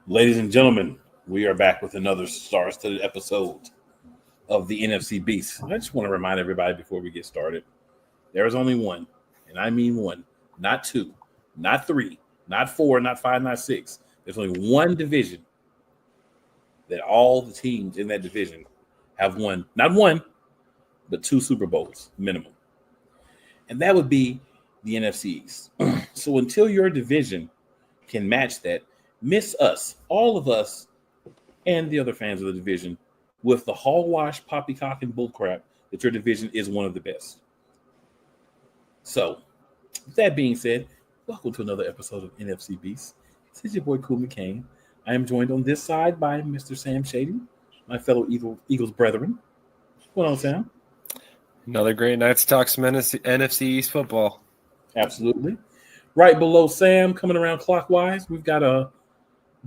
Ladies and gentlemen, we are back with another star-studded episode of the NFC Beast. I just want to remind everybody before we get started, there is only one, and I mean one, not two, not three, not four, not five, not six. There's only one division that all the teams in that division have won, not one, but two Super Bowls minimum. And that would be the NFC East. So until your division can match that, miss us, all of us, and the other fans of the division with the hogwash, poppycock, and bullcrap that your division is one of the best. So, with that being said, welcome to another episode of NFC Beast. This is your boy, Cool McCain. I am joined on this side by Mr. Sam Shady, my fellow Eagles brethren. What's going on, Sam? Another great night to talk some NFC East football. Absolutely. Right below Sam, coming around clockwise, we've got a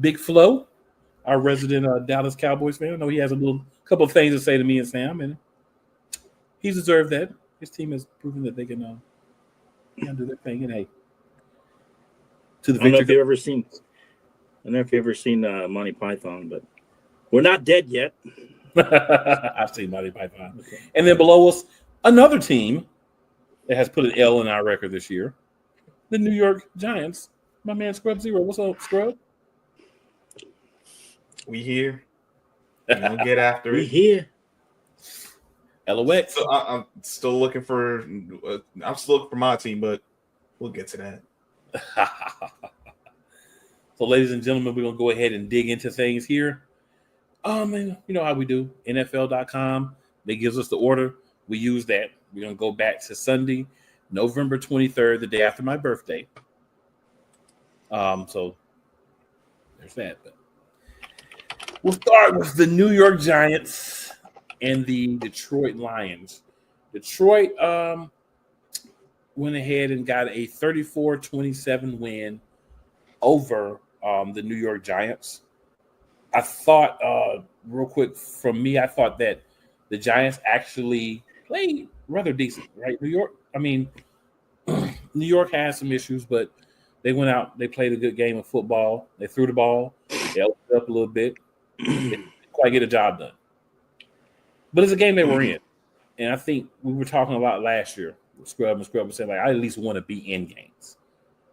Big Flo, our resident Dallas Cowboys fan. I know he has a couple of things to say to me and Sam, and he's deserved that. His team has proven that they can do their thing. And hey, to the I don't know if you've ever seen Monty Python, but we're not dead yet. I've seen Monty Python. Okay. And then below us, another team that has put an L in our record this year, the New York Giants. My man Scrub Zero. What's up, Scrub? We here. We gonna get after it. We here. LOX. So I'm still looking for my team, but we'll get to that. So, ladies and gentlemen, we're gonna go ahead and dig into things here. And you know how we do. NFL.com. They gives us the order. We use that. We're gonna go back to Sunday, November 23rd, the day after my birthday. So there's that. But we'll start with the New York Giants and the Detroit Lions. Detroit went ahead and got a 34-27 win over the New York Giants. I thought, real quick from me, I thought that the Giants actually played rather decent, right? New York has some issues, but they went out, they played a good game of football. They threw the ball, they opened it up a little bit. They didn't quite get a job done. But it's a game they were in. And I think we were talking about last year, Scrub was saying, like, I at least want to be in games,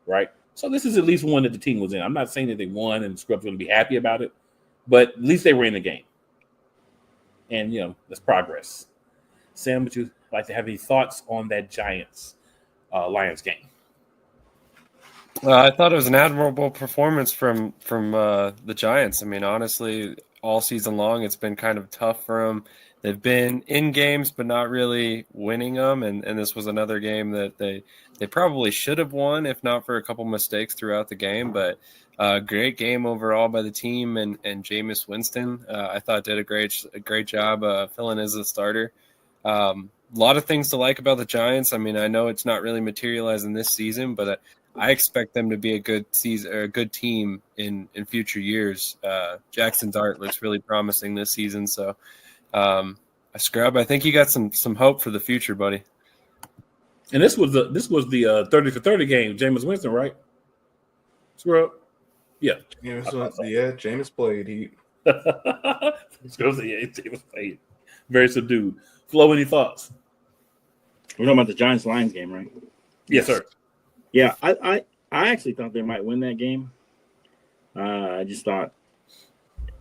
right? So this is at least one that the team was in. I'm not saying that they won and Scrub's going to be happy about it, but at least they were in the game. And, that's progress. Sam, would you like to have any thoughts on that Giants-Lions game? I thought it was an admirable performance from the Giants. I mean, honestly, all season long, it's been kind of tough for them. They've been in games, but not really winning them. And this was another game that they probably should have won, if not for a couple mistakes throughout the game. But great game overall by the team, and Jameis Winston, I thought did a great job filling as a starter. A lot of things to like about the Giants. I mean, I know it's not really materializing this season, but I expect them to be a good season or a good team in future years. Jackson Dart looks really promising this season, so Scrub, I think you got some hope for the future, buddy. And this was the 30 for 30 game, Jameis Winston, right? Scrub, yeah. Jameis played. Scrub said, yeah, Jameis played. Very subdued. Flo, any thoughts? We're talking about the Giants-Lions game, right? Yes, sir. Yeah, I actually thought they might win that game. I just thought,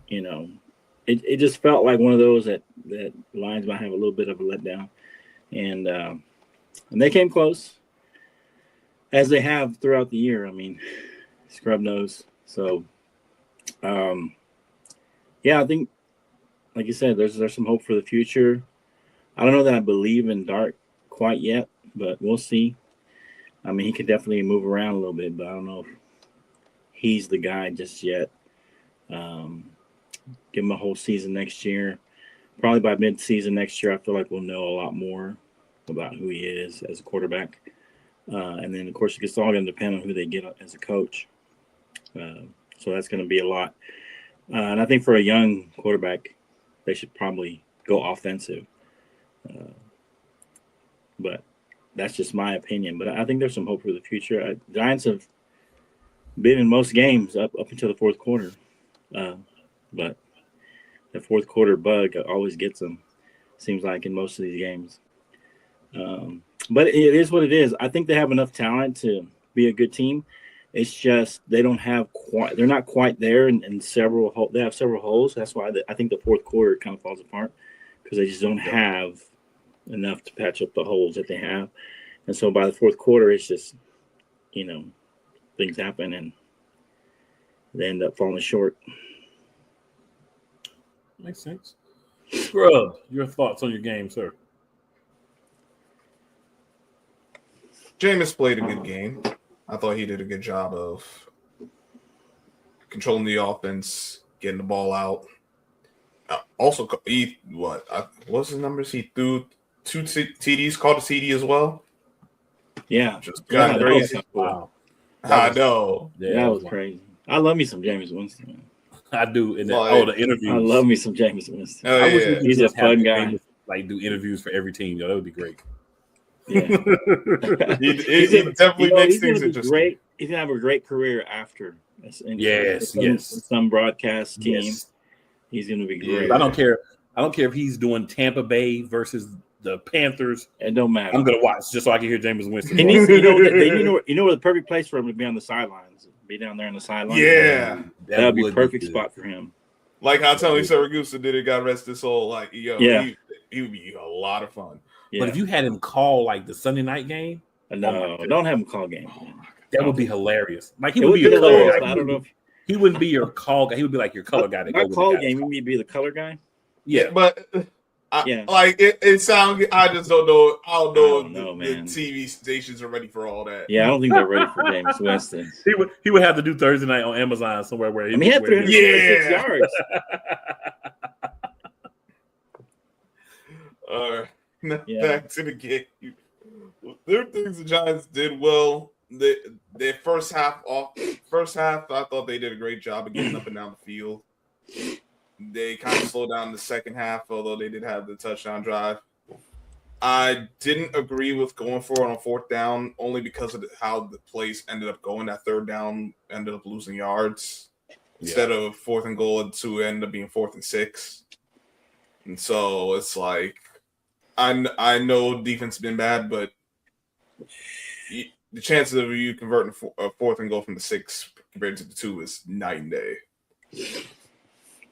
it just felt like one of those that Lions might have a little bit of a letdown. And they came close, as they have throughout the year. I mean, Scrub knows. So, I think, like you said, there's some hope for the future. I don't know that I believe in Dart quite yet, but we'll see. I mean, he can definitely move around a little bit, but I don't know if he's the guy just yet. Give him a whole season next year. Probably by mid-season next year, I feel like we'll know a lot more about who he is as a quarterback. And then, of course, it's all going to depend on who they get as a coach. So that's going to be a lot. And I think for a young quarterback, they should probably go offensive. But that's just my opinion. But I think there's some hope for the future. Giants have been in most games up until the fourth quarter. But the fourth quarter bug always gets them. Seems like in most of these games. But it is what it is. I think they have enough talent to be a good team. It's just they don't have quite. They're not quite there in several. They have several holes. That's why I think the fourth quarter kind of falls apart because they just don't have enough to patch up the holes that they have. And so by the fourth quarter, it's just things happen and they end up falling short. Makes sense. Scrub, your thoughts on your game, sir? Jameis played a good game. I thought he did a good job of controlling the offense, getting the ball out. Also, what's his numbers? He threw 2 TDs, caught a TD as well. Yeah, Just kind of crazy. Wow. I know. Yeah, that was crazy. I love me some Jameis Winston. I do. And the interviews. I love me some Jameis Winston. Oh, I wish we could he's a fun guy. Jameis, like do interviews for every team. That would be great. Yeah, he definitely makes things interesting. Great. He's gonna have a great career after. Yes. Some broadcast team. Yes. He's gonna be great. I don't care if he's doing Tampa Bay versus the Panthers. It don't matter. I'm gonna watch just so I can hear Jameis Winston. He needs, you know, the perfect place for him to be on the sidelines. Be down there on the sidelines. Yeah, that would be a perfect spot for him. Like how Tony Saragusa did it, got rest his soul. Like, he would be a lot of fun. Yeah. But if you had him call like the Sunday night game, no, don't have him call game. That would be hilarious. Like he would be your color guy. I don't know if he wouldn't be your call guy. He would be like your color guy. Not call game. He would be the color guy. Yeah, but like it sounds. I just don't know. I don't know if the TV stations are ready for all that. Yeah, I don't think they're ready for Jameis Winston. He would have to do Thursday night on Amazon somewhere where he had 306 yards. Back to the game. There are things the Giants did well. Their first half, I thought they did a great job of getting up and down the field. They kind of slowed down the second half, although they did have the touchdown drive. I didn't agree with going for it on fourth down only because of how the plays ended up going. That third down ended up losing yards. Instead of 4th and goal, to end up being 4th and 6. And so it's like, I know defense has been bad, but the chances of you converting a 4th and goal from the 6 compared to the 2 is night and day.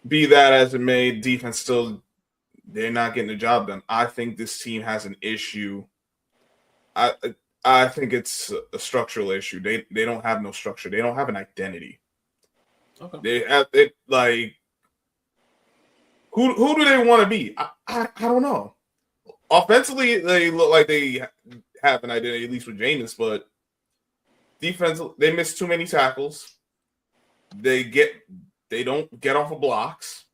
Be that as it may, defense still, they're not getting the job done. I think this team has an issue. I think it's a structural issue. They don't have no structure. They don't have an identity. Okay. Who do they want to be? I don't know. Offensively, they look like they have an identity, at least with Jameis, but defense, they miss too many tackles. They don't get off of blocks.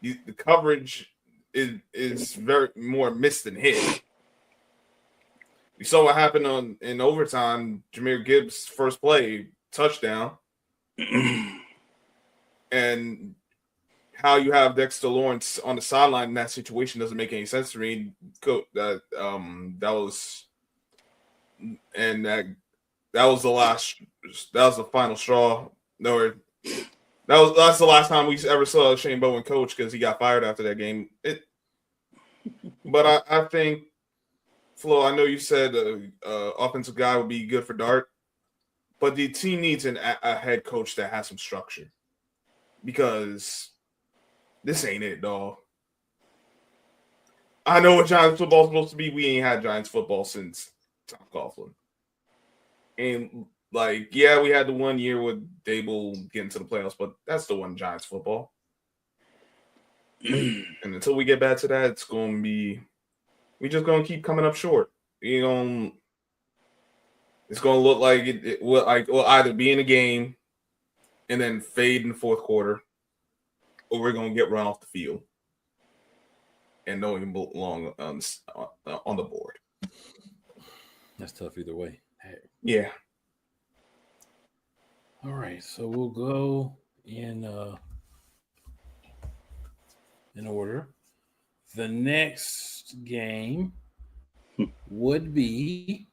The coverage is very more missed than hit. You saw what happened in overtime. Jahmyr Gibbs' first play, touchdown. And how you have Dexter Lawrence on the sideline in that situation doesn't make any sense to me. That was the final straw. That's the last time we ever saw Shane Bowen coach because he got fired after that game. But I think, Flo, I know you said offensive guy would be good for Dart, but the team needs a head coach that has some structure because this ain't it, dog. I know what Giants football is supposed to be. We ain't had Giants football since Tom Coughlin. And, we had the 1 year with Dable getting to the playoffs, but that's the one Giants football. And until we get back to that, it's going to be – we just going to keep coming up short. It's going to look like it will either be in a game and then fade in the fourth quarter, or we're going to get run off the field and don't even belong on the board. That's tough either way. Hey. Yeah. All right, so we'll go in order. The next game would be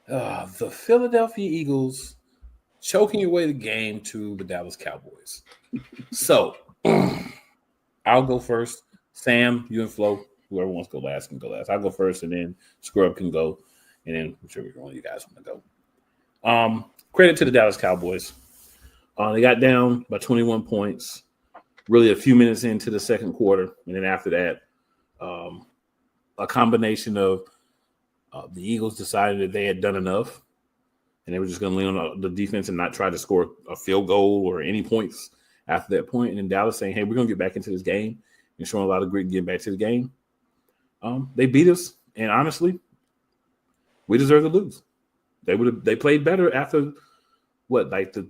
the Philadelphia Eagles choking away the game to the Dallas Cowboys. So I'll go first. Sam, you and Flo, whoever wants to go last can go last. I'll go first, and then Scrub can go, and then whichever one of you guys want to go. Credit to the Dallas Cowboys. They got down by 21 points, really a few minutes into the second quarter, and then after that, a combination of the Eagles decided that they had done enough, and they were just going to lean on the defense and not try to score a field goal or any points after that point. And then Dallas saying, hey, we're going to get back into this game and showing a lot of grit and getting back to the game. They beat us, and honestly, we deserve to lose. They played better after the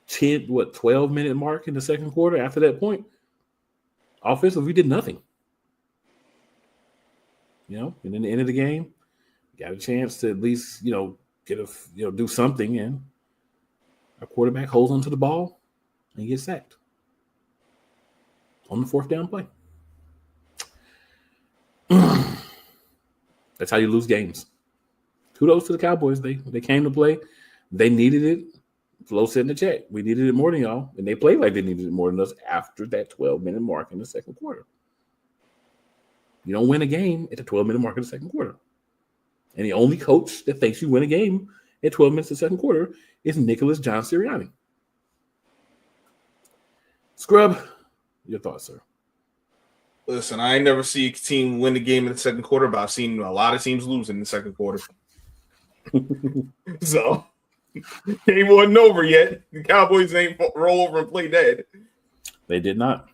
12-minute mark in the second quarter. After that point, offensively, we did nothing. And in the end of the game, got a chance to at least, do something, and our quarterback holds onto the ball and gets sacked on the fourth down play. That's how you lose games. Kudos to the Cowboys. They came to play. They needed it. Flo said in the chat, we needed it more than y'all, and they played like they needed it more than us after that 12-minute mark in the second quarter. You don't win a game at the 12-minute mark in the second quarter. And the only coach that thinks you win a game at 12 minutes in the second quarter is Nicholas John Sirianni. Scrub, your thoughts, sir? Listen, I ain't never see a team win the game in the second quarter, but I've seen a lot of teams lose in the second quarter. So, it wasn't over yet. The Cowboys ain't roll over and play dead. They did not.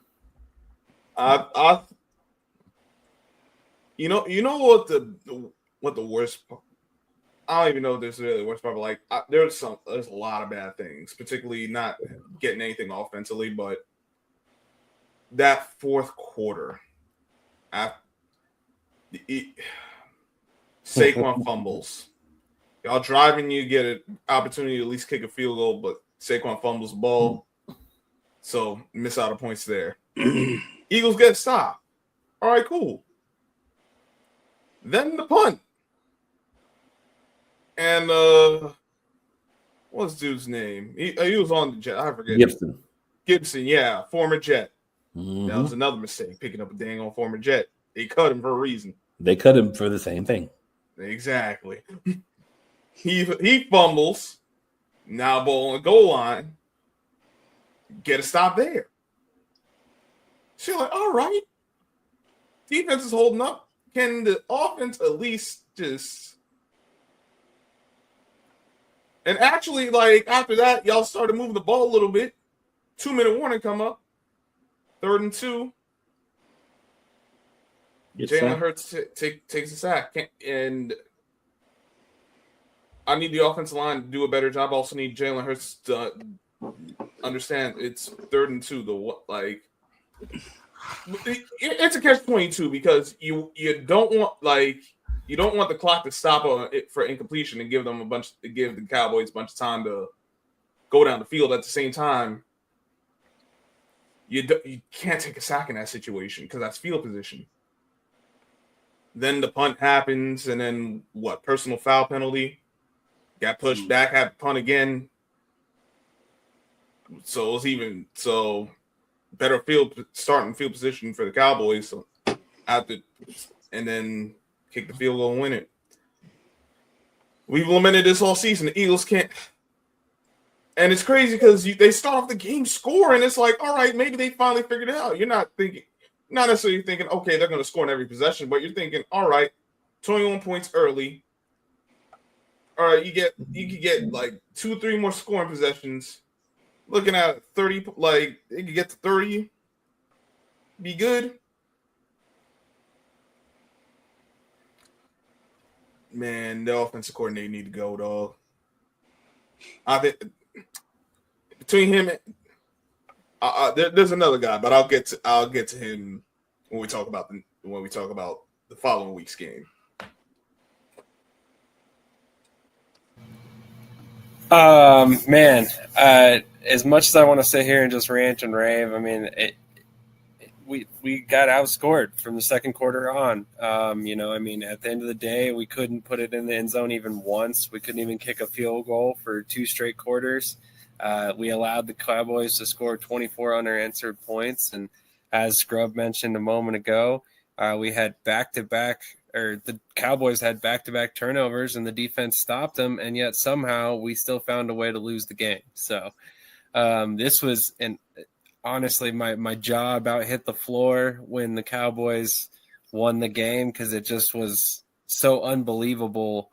You know what the worst part? I don't even know if this is really the worst part, but there's a lot of bad things, particularly not getting anything offensively, but that fourth quarter, Saquon fumbles. Y'all driving, you get an opportunity to at least kick a field goal, but Saquon fumbles the ball, so miss out on points there. Eagles get stopped. All right, cool. Then the punt. And what's dude's name? He was on the Jet. I forget. Gibson, yeah, former Jet. Mm-hmm. That was another mistake, picking up a dang on former Jet. They cut him for a reason. They cut him for the same thing. Exactly. He fumbles. Now ball on the goal line. Get a stop there. So you're like, all right. Defense is holding up. Can the offense at least just... And actually, after that, y'all started moving the ball a little bit. 2-minute warning come up. 3rd and 2. Jalen Hurts takes a sack. And I need the offensive line to do a better job. I also need Jalen Hurts to understand it's 3rd and 2. It's a catch-22 because you don't want the clock to stop for incompletion and give the Cowboys a bunch of time to go down the field. At the same time, you can't take a sack in that situation because that's field position. Then the punt happens, and then personal foul penalty, got pushed back, had to punt again. So it was better starting field position for the Cowboys. So and then kick the field goal and win it. We've lamented this all season. The Eagles can't. And it's crazy because they start off the game scoring. It's like, all right, maybe they finally figured it out. You're not necessarily thinking, okay, they're going to score in every possession, but you're thinking, all right, 21 points early. All right, you could get 2-3 more scoring possessions. Looking at 30, they could get to 30, be good. Man, the offensive coordinator need to go, dog. I think between him and there's another guy, but I'll get to him when we talk about the following week's game. Man, as much as I want to sit here and just rant and rave, I mean, we got outscored from the second quarter on. You know, I mean, at the end of the day, we couldn't put it in the end zone even once. We couldn't even kick a field goal for 2 straight quarters. We allowed the Cowboys to score 24 unanswered points. And as Scrub mentioned a moment ago, we had the Cowboys had back-to-back turnovers and the defense stopped them. And yet somehow we still found a way to lose the game. So this was honestly my jaw about hit the floor when the Cowboys won the game, because it just was so unbelievable.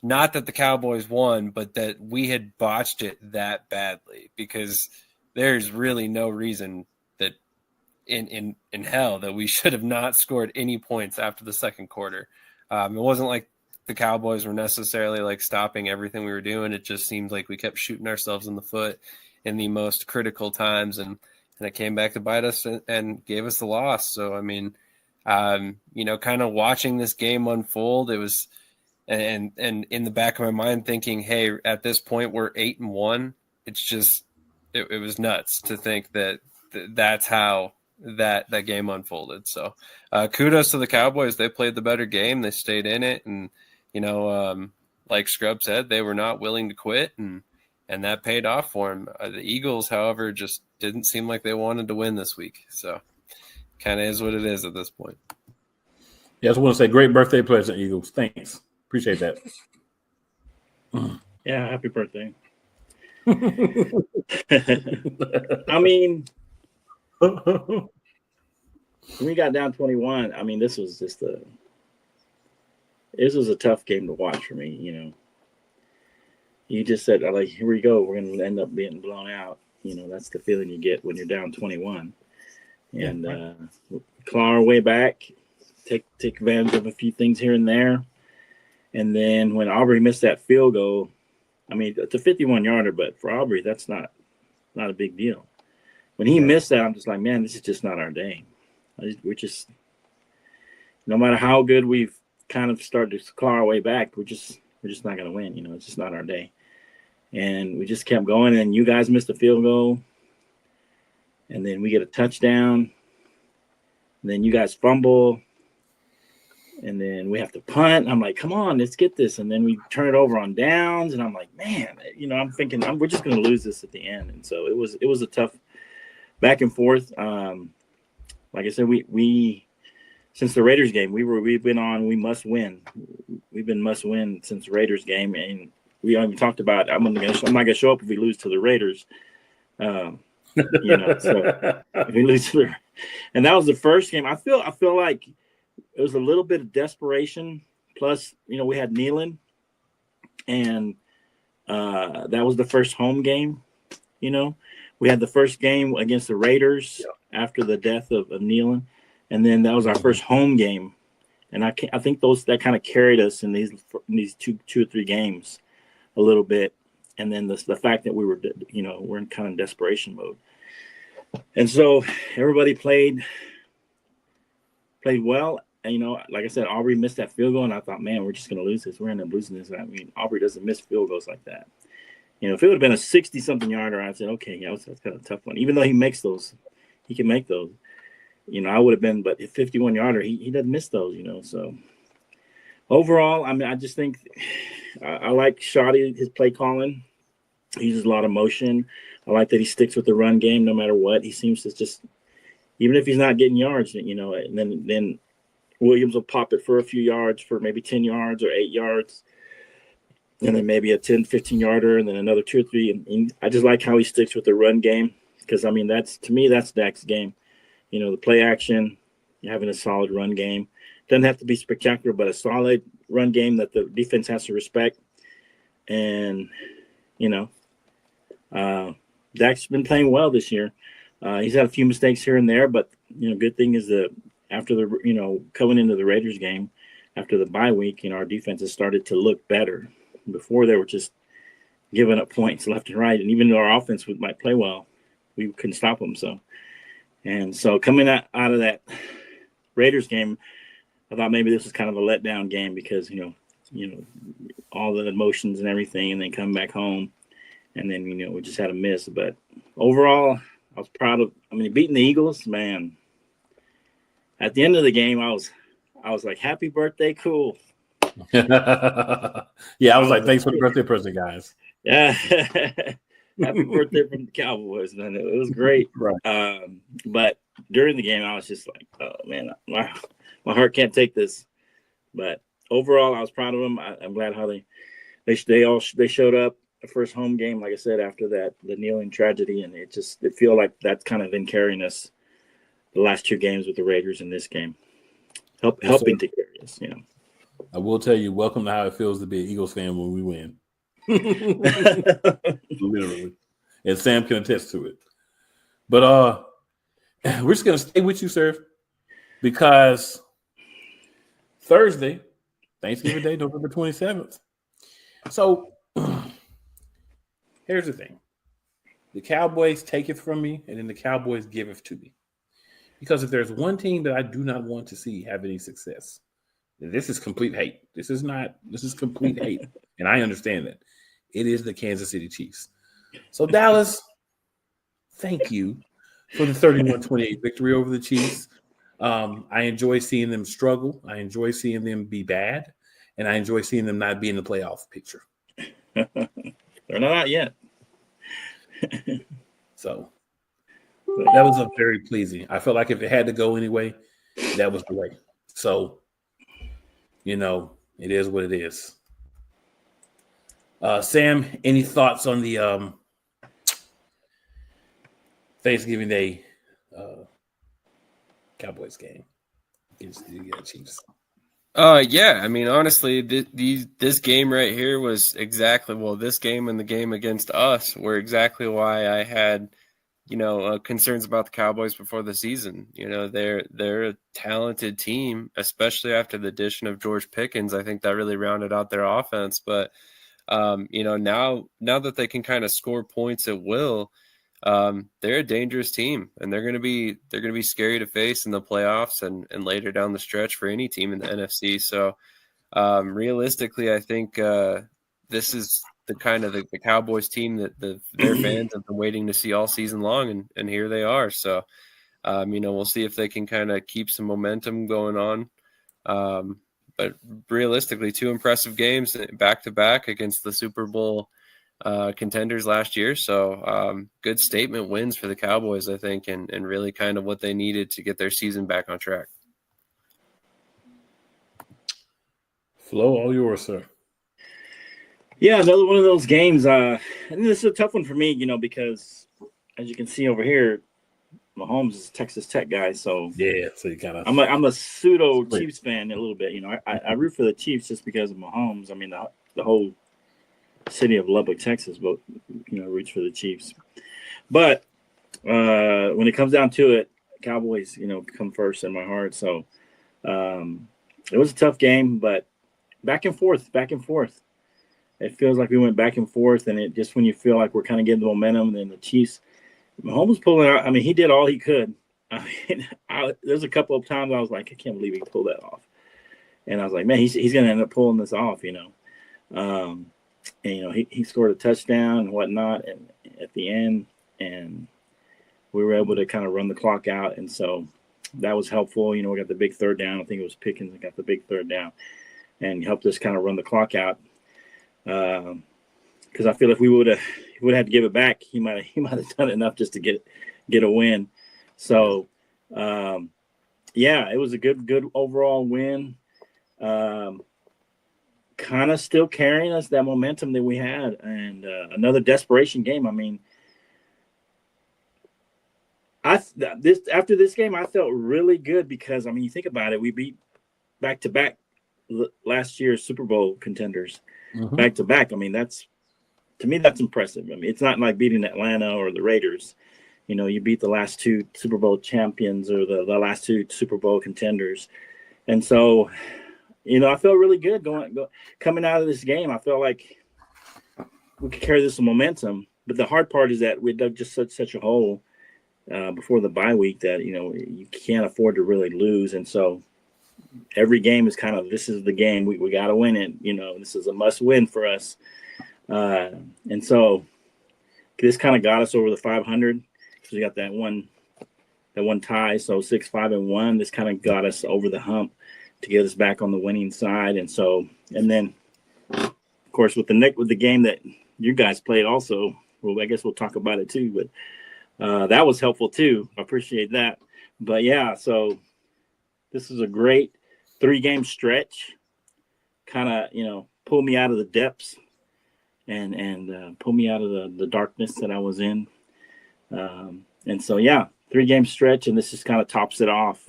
Not that the Cowboys won, but that we had botched it that badly, because there's really no reason that in hell that we should have not scored any points after the second quarter. It wasn't like the Cowboys were necessarily like stopping everything we were doing. It just seemed like we kept shooting ourselves in the foot in the most critical times, and it came back to bite us and gave us the loss. So, I mean, you know, kind of watching this game unfold, it was, and in the back of my mind thinking, hey, at this point we're 8-1. It's just, it was nuts to think that's how that game unfolded. So kudos to the Cowboys. They played the better game. They stayed in it. And, you know, like Scrub said, they were not willing to quit, and that paid off for them. The Eagles, however, just didn't seem like they wanted to win this week. So kind of is what it is at this point. Yeah, I just want to say great birthday present, Eagles. Thanks. Appreciate that. Yeah, happy birthday. I mean, when we got down 21, I mean, this was a tough game to watch for me, you know. You just said, like, here we go. We're going to end up being blown out. You know, that's the feeling you get when you're down 21. And claw our way back, take advantage of a few things here and there. And then when Aubrey missed that field goal, I mean, it's a 51-yarder, but for Aubrey, that's not a big deal. When he missed that, I'm just like, man, this is just not our day. We're just, no matter how good we've kind of started to claw our way back, we're just not going to win. You know, it's just not our day. And we just kept going, and you guys missed a field goal. And then we get a touchdown. And then you guys fumble. And then we have to punt. I'm like, come on, let's get this. And then we turn it over on downs. And I'm like, man, you know, I'm thinking we're just going to lose this at the end. And so it was a tough back and forth. Like I said, we since the Raiders game, we've been on we must win. We've been must win since the Raiders game, and we even talked about I'm not gonna show up if we lose to the Raiders. You know, so if we lose to the, and that was the first game. I feel like it was a little bit of desperation. Plus, you know, we had Nealon, and that was the first home game. You know, we had the first game against the Raiders after the death of Nealon. And then that was our first home game, and I think that kind of carried us in these two or three games a little bit. And then the fact that we were, you know, we're in kind of desperation mode, and so everybody played well. And you know, like I said, Aubrey missed that field goal, and I thought, man, we're just going to lose this. We're going to end up losing this. I mean, Aubrey doesn't miss field goals like that. You know, if it would have been a 60-something yarder, I'd say, okay, yeah, that's kind of a tough one. Even though he makes those, he can make those. You know, I would have been, but a 51-yarder, he doesn't miss those, you know. So overall, I mean, I just think I like Shoddy, his play calling. He uses a lot of motion. I like that he sticks with the run game no matter what. He seems to just, even if he's not getting yards, you know, and then Williams will pop it for a few yards, for maybe 10 yards or 8 yards, and then maybe a 10, 15-yarder, and then another 2 or 3. And I just like how he sticks with the run game, because, I mean, to me, that's Dak's game. You know, the play action, having a solid run game. Doesn't have to be spectacular, but a solid run game that the defense has to respect. And, you know, Dak's been playing well this year. He's had a few mistakes here and there, but, you know, good thing is that after the, you know, coming into the Raiders game, after the bye week, you know, our defense has started to look better. Before they were just giving up points left and right. And even though our offense might play well, we couldn't stop them. So coming out of that Raiders game, I thought maybe this was kind of a letdown game because, you know, all the emotions and everything, and then come back home, and then, you know, we just had a miss. But overall, I was proud of. I mean, beating the Eagles, man. at the end of the game, I was like, "Happy birthday, cool." Yeah, I was like, thanks for the birthday present, guys. Yeah. Happy birthday from the Cowboys, man. It was great. Right. But during the game, I was just like, oh, man, my heart can't take this. But overall, I was proud of them. I'm glad how they showed up the first home game, like I said, after the kneeling tragedy. And it feel like that's kind of been carrying us the last two games with the Raiders in this game, helping to carry us, you know. I will tell you, welcome to how it feels to be an Eagles fan when we win. Literally. And Sam can attest to it. But we're just going to stay with you, sir, because Thursday, Thanksgiving Day, November 27th. So here's the thing. The Cowboys take it from me, and then the Cowboys give it to me. Because if there's one team that I do not want to see have any success, this is complete hate. This is complete hate. And I understand that. It is the Kansas City Chiefs. So, Dallas, thank you for the 31-28 victory over the Chiefs. I enjoy seeing them struggle. I enjoy seeing them be bad. And I enjoy seeing them not be in the playoff picture. They're not out yet. So, that was very pleasing. I felt like if it had to go anyway, that was the way. So, you know, it is what it is. Sam, any thoughts on the Thanksgiving Day Cowboys game against the Chiefs? Yeah, I mean, honestly, this game right here was this game and the game against us were exactly why I had, concerns about the Cowboys before the season. They're a talented team, especially after the addition of George Pickens. I think that really rounded out their offense. But, now that they can kind of score points at will, they're a dangerous team, and they're going to be scary to face in the playoffs and later down the stretch for any team in the NFC. So, realistically, I think this is the kind of the Cowboys team that their fans have been waiting to see all season long, and here they are. So, we'll see if they can kind of keep some momentum going on. But realistically, two impressive games back to back against the Super Bowl contenders last year. So good statement wins for the Cowboys, I think, and really kind of what they needed to get their season back on track. Flo, all yours, sir. Yeah, another one of those games. And this is a tough one for me, because as you can see over here, Mahomes is a Texas Tech guy. So yeah, so you kind of I'm a pseudo Chiefs fan a little bit. I root for the Chiefs just because of Mahomes. I mean, the whole city of Lubbock, Texas, but roots for the Chiefs. But when it comes down to it, Cowboys, come first in my heart. So it was a tough game, but back and forth. It feels like we went back and forth, and it just when you feel like we're kind of getting the momentum, and then the Chiefs, Mahomes pulling out. I mean, he did all he could. I mean, there's a couple of times I was like, I can't believe he pulled that off, and I was like, man, he's going to end up pulling this off, And he scored a touchdown and whatnot, and at the end, and we were able to kind of run the clock out, and so that was helpful. We got the big third down. I think it was Pickens that got the big third down, and helped us kind of run the clock out. Because I feel if we would have had to give it back, he might have done enough just to get a win. So, it was a good overall win. Kind of still carrying us that momentum that we had, and another desperation game. I mean, after this game, I felt really good because you think about it, we beat back to back last year's Super Bowl contenders back to back. I mean, that's impressive. I mean, it's not like beating Atlanta or the Raiders. You beat the last two Super Bowl champions or the last two Super Bowl contenders, and so. I felt really good coming out of this game. I felt like we could carry this momentum. But the hard part is that we dug just such a hole before the bye week that, you can't afford to really lose. And so every game is kind of, this is the game. We got to win it. This is a must win for us. And so this kind of got us over the 500 because we got that one tie. So 6-5-1. This kind of got us over the hump to get us back on the winning side. And then of course with the game that you guys played also, well, I guess we'll talk about it too, but that was helpful too. I appreciate that. But yeah, so this is a great 3-game stretch. Kind of, pull me out of the depths and pull me out of the darkness that I was in. And so, yeah, 3-game stretch, and this just kind of tops it off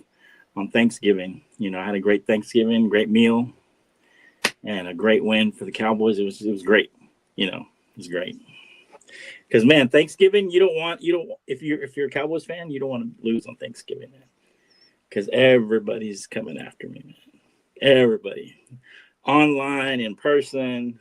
on Thanksgiving. I had a great Thanksgiving, great meal, and a great win for the Cowboys. It was great. It was great. Because, man, Thanksgiving, if you're a Cowboys fan, you don't want to lose on Thanksgiving, man. Because everybody's coming after me, man. Everybody. Online, in person,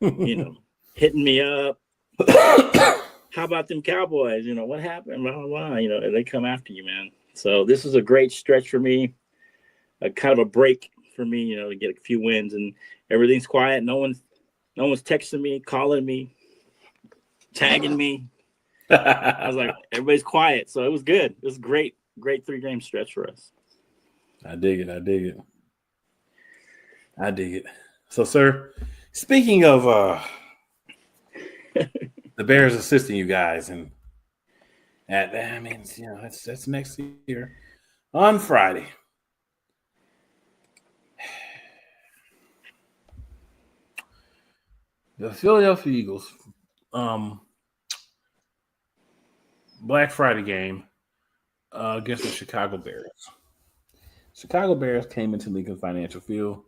hitting me up. How about them Cowboys? What happened? Blah, blah, blah. They come after you, man. So this is a great stretch for me, a kind of a break for me, to get a few wins, and everything's quiet. No one's texting me, calling me, tagging me. I was like, everybody's quiet. So it was good. It was great 3-game stretch for us. I dig it. So, sir, speaking of the Bears assisting you guys, and that's next year on Friday. The Philadelphia Eagles, Black Friday game against the Chicago Bears. Chicago Bears came into Lincoln Financial Field,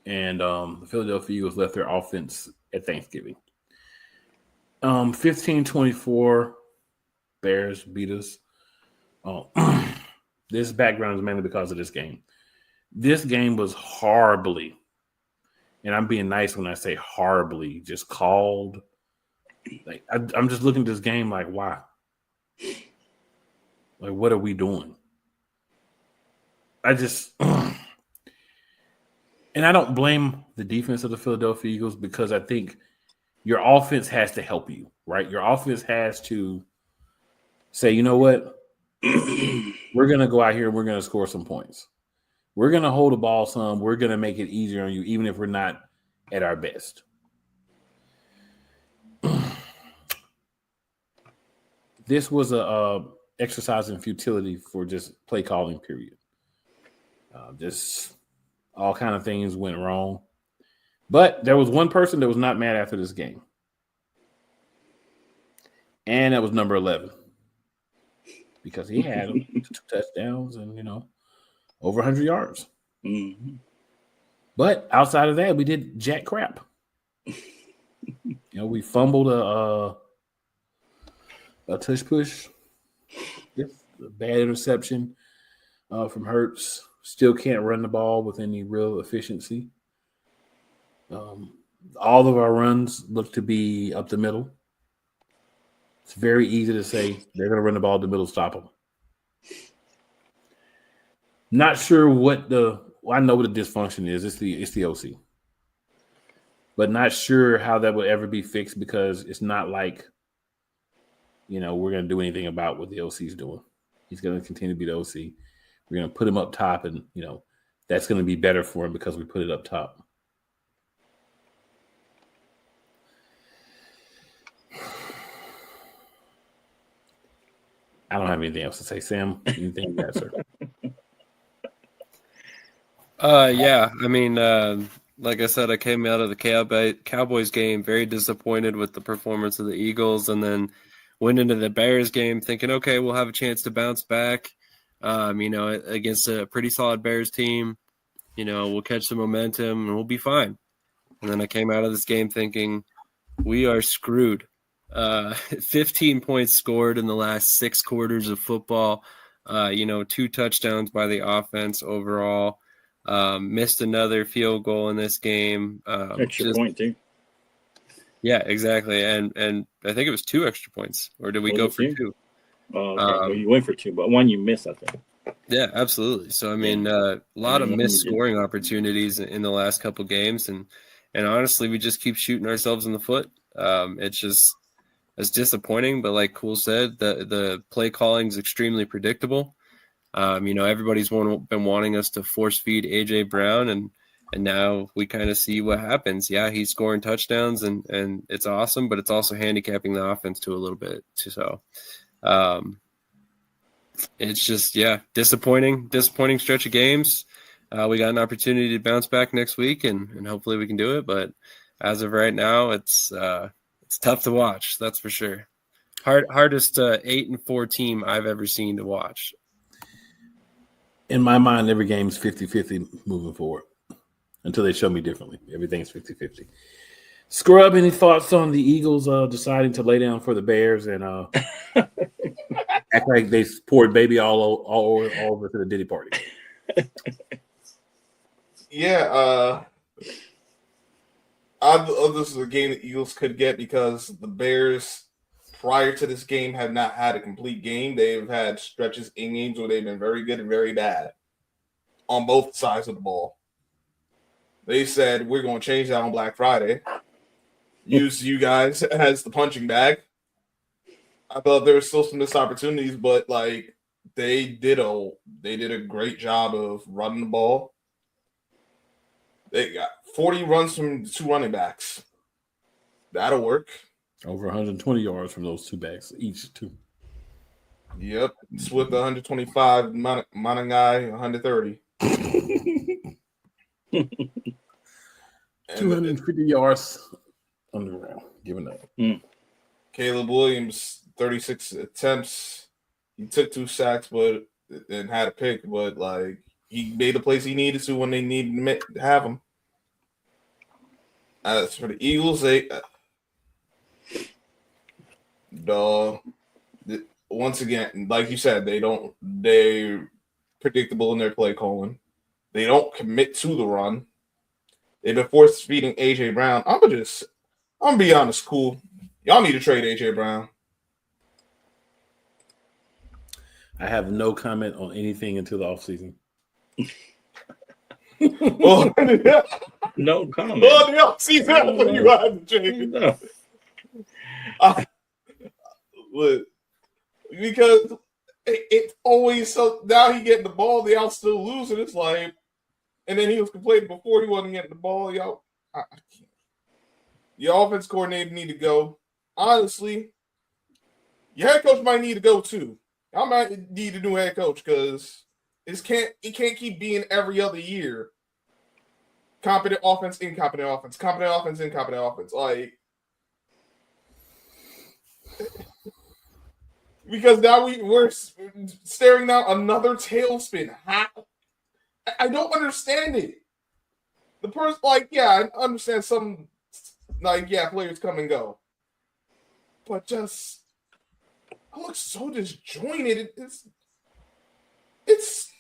and the Philadelphia Eagles left their offense at Thanksgiving. 15-24, Bears beat us. This background is mainly because of this game. This game was horribly, and I'm being nice when I say horribly, just called. Like I'm just looking at this game like, why? Like, what are we doing? And I don't blame the defense of the Philadelphia Eagles, because I think your offense has to help you, right? Your offense has to say, you know what? We're going to go out here and we're going to score some points. We're going to hold the ball some. We're going to make it easier on you, even if we're not at our best. This was a exercise in futility for just play calling, period. Just all kind of things went wrong. But there was one person that was not mad after this game. And that was number 11. Because he had 2 touchdowns and, over 100 yards. Mm-hmm. But outside of that, we did jack crap. We fumbled a tush push. A bad interception from Hurts. Still can't run the ball with any real efficiency. All of our runs look to be up the middle. It's very easy to say they're going to run the ball up the middle, stop them. Not sure I know what the dysfunction is. It's the OC. But not sure how that would ever be fixed, because it's not like, we're going to do anything about what the OC's doing. He's going to continue to be the OC. We're going to put him up top, and, that's going to be better for him because we put it up top. I don't have anything else to say. Sam, anything you got, sir? Yeah. I mean, like I said, I came out of the Cowboys game very disappointed with the performance of the Eagles, and then went into the Bears game thinking, okay, we'll have a chance to bounce back, against a pretty solid Bears team. We'll catch some momentum and we'll be fine. And then I came out of this game thinking, we are screwed. 15 points scored in the last 6 quarters of football. 2 touchdowns by the offense overall. Missed another field goal in this game. Extra point too. Yeah, exactly. And I think it was 2 extra points. Or did we go for 2? Oh, okay. Well, you went for 2, but one you missed, I think. Yeah, absolutely. So, I mean, a lot of missed scoring opportunities in the last couple games. And honestly, we just keep shooting ourselves in the foot. It's just disappointing. But like Cool said, the play calling is extremely predictable. Everybody's been wanting us to force feed AJ Brown, and now we kind of see what happens. Yeah, he's scoring touchdowns, and it's awesome, but it's also handicapping the offense to a little bit. So it's just disappointing stretch of games. We got an opportunity to bounce back next week, and hopefully we can do it. But as of right now, it's tough to watch. That's for sure. Hardest 8-4 team I've ever seen to watch. In my mind, every game's 50-50 moving forward until they show me differently. Everything's 50-50. Scrub, any thoughts on the Eagles deciding to lay down for the Bears and act like they poured baby all over to the Diddy party? Yeah, this is a game the Eagles could get because the Bears, prior to this game, have not had a complete game. They've had stretches in games where they've been very good and very bad on both sides of the ball. They said, we're going to change that on Black Friday. Use you guys as the punching bag. I thought there were still some missed opportunities, but like they did a great job of running the ball. They got 40 runs from 2 running backs. That'll work. Over 120 yards from those 2 backs, each 2. Yep. Swift 125, Monangai 130. 250 yards on the ground, giving up. Caleb Williams, 36 attempts. He took 2 sacks, but and had a pick, but like he made the plays he needed to when they needed to have him. As for the Eagles, once again, like you said, they're predictable in their play calling. They don't commit to the run. They've been force feeding AJ Brown. I'm gonna be honest, cool. Y'all need to trade AJ Brown. I have no comment on anything until the offseason. Well, No comment. well, the offseason when you have to trade. No. Because it's always so. Now he getting the ball, y'all still losing. It's like, and then he was complaining before he wasn't getting the ball. Y'all, I can't. Your offense coordinator need to go. Honestly, your head coach might need to go too. I might need a new head coach because it can't keep being every other year. Competent offense, incompetent offense, competent offense, incompetent offense. Like, because now we're staring down another tailspin. How? I don't understand it. The person, like, yeah, I understand some, like, yeah, players come and go, but just I look so disjointed. It's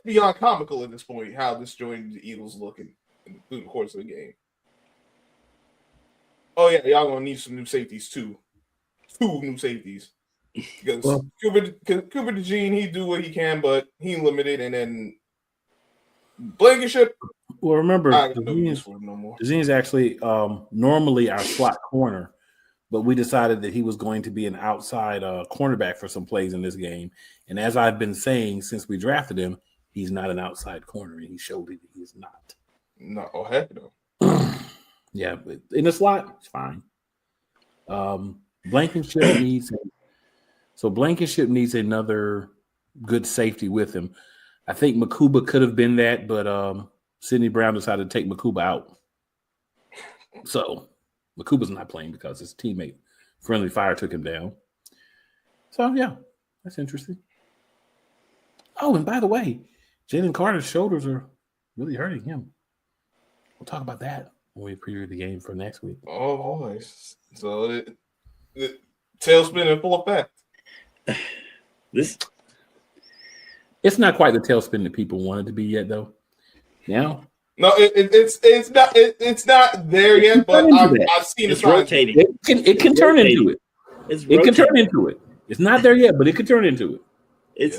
beyond comical at this point how disjointed the Eagles looking through the course of the game. Oh yeah, y'all gonna need some new safeties too. 2 new safeties. Because Cooper DeJean, he do what he can, but he limited. And then Blankenship. Well, remember, DeJean is actually normally our slot corner, but we decided that he was going to be an outside cornerback for some plays in this game. And as I've been saying since we drafted him, he's not an outside corner, and he showed it he is not. No, oh heck no. Yeah, but in the slot, it's fine. Blankenship needs another good safety with him. I think Makuba could have been that, but Sidney Brown decided to take Makuba out. So Makuba's not playing because his teammate Friendly Fire took him down. So yeah, that's interesting. Oh, and by the way, Jalen Carter's shoulders are really hurting him. We'll talk about that when we preview the game for next week. Oh, nice. So the tailspin in full effect. It's not quite the tailspin that people want it to be yet, though. Now, no, it's not there yet, but I've seen it's it rotating. It can turn into it. It can turn into it. It's not there yet, but it could turn into it.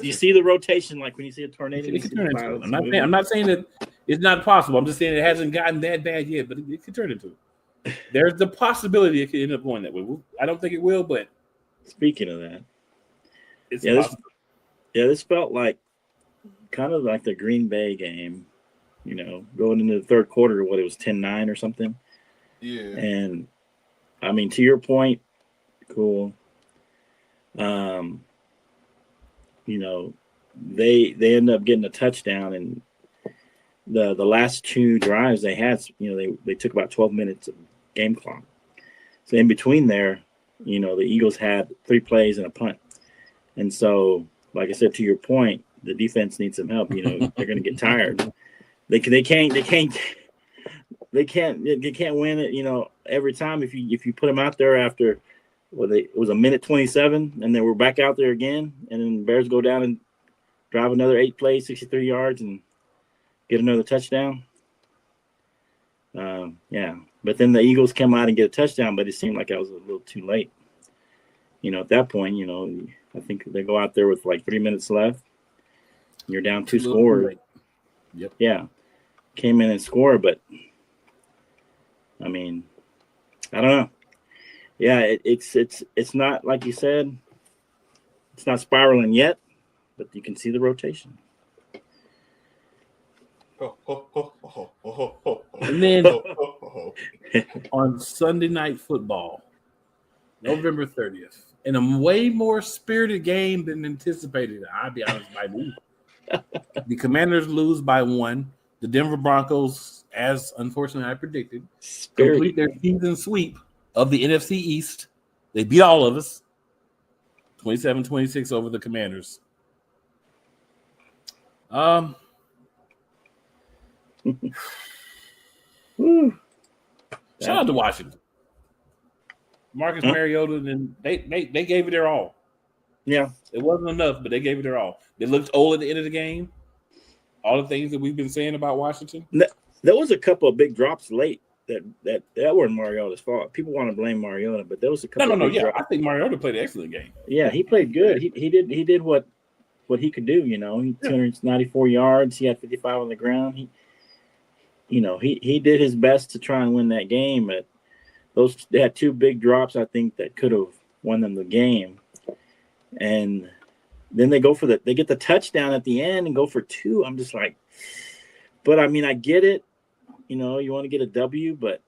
You see the rotation, like when you see a tornado. It can turn into it. I'm not saying that it's not possible. I'm just saying it hasn't gotten that bad yet, but it could turn into it. there's the possibility it could end up going that way. I don't think it will, but Speaking of that, it's Yeah, this- possible. this felt like kind of like the Green Bay game, going into the third quarter, it was 10-9 or something. Yeah. And I mean, to your point, cool. They end up getting a touchdown, and the last two drives they had, they took about 12 minutes of game clock. So in between there, the Eagles had 3 plays and a punt. And so, like I said, to your point, the defense needs some help. They're going to get tired. They can't win it. Every time if you put them out there after, it was a minute 27, and then we're back out there again, and then the Bears go down and drive another 8 plays, 63 yards, and get another touchdown. But then the Eagles come out and get a touchdown, but it seemed like I was a little too late. At that point, I think they go out there with like 3 minutes left. You're down 2 scores. Yep. Yeah. Came in and scored, but I mean, I don't know. Yeah, it's not like you said. It's not spiraling yet, but you can see the rotation. And then on Sunday Night Football, November 30th, in a way more spirited game than anticipated, I'll be honest, by me. The Commanders lose by 1. The Denver Broncos, as unfortunately I predicted, complete their season sweep of the NFC East. They beat all of us, 27-26 over the Commanders. Shout out to Washington. Marcus Mariota, and they gave it their all. Yeah. It wasn't enough, but they gave it their all. They looked old at the end of the game. All the things that we've been saying about Washington. There was a couple of big drops late that weren't Mariota's fault. People want to blame Mariota, but there was a couple. No. Yeah, drops. I think Mariota played an excellent game. Yeah, he played good. He did what he could do. He 294 yards. He had 55 on the ground. He did his best to try and win that game. But they had 2 big drops, I think, that could have won them the game. And then they get the touchdown at the end and go for 2. I'm just like, but I mean, I get it. You want to get a W, but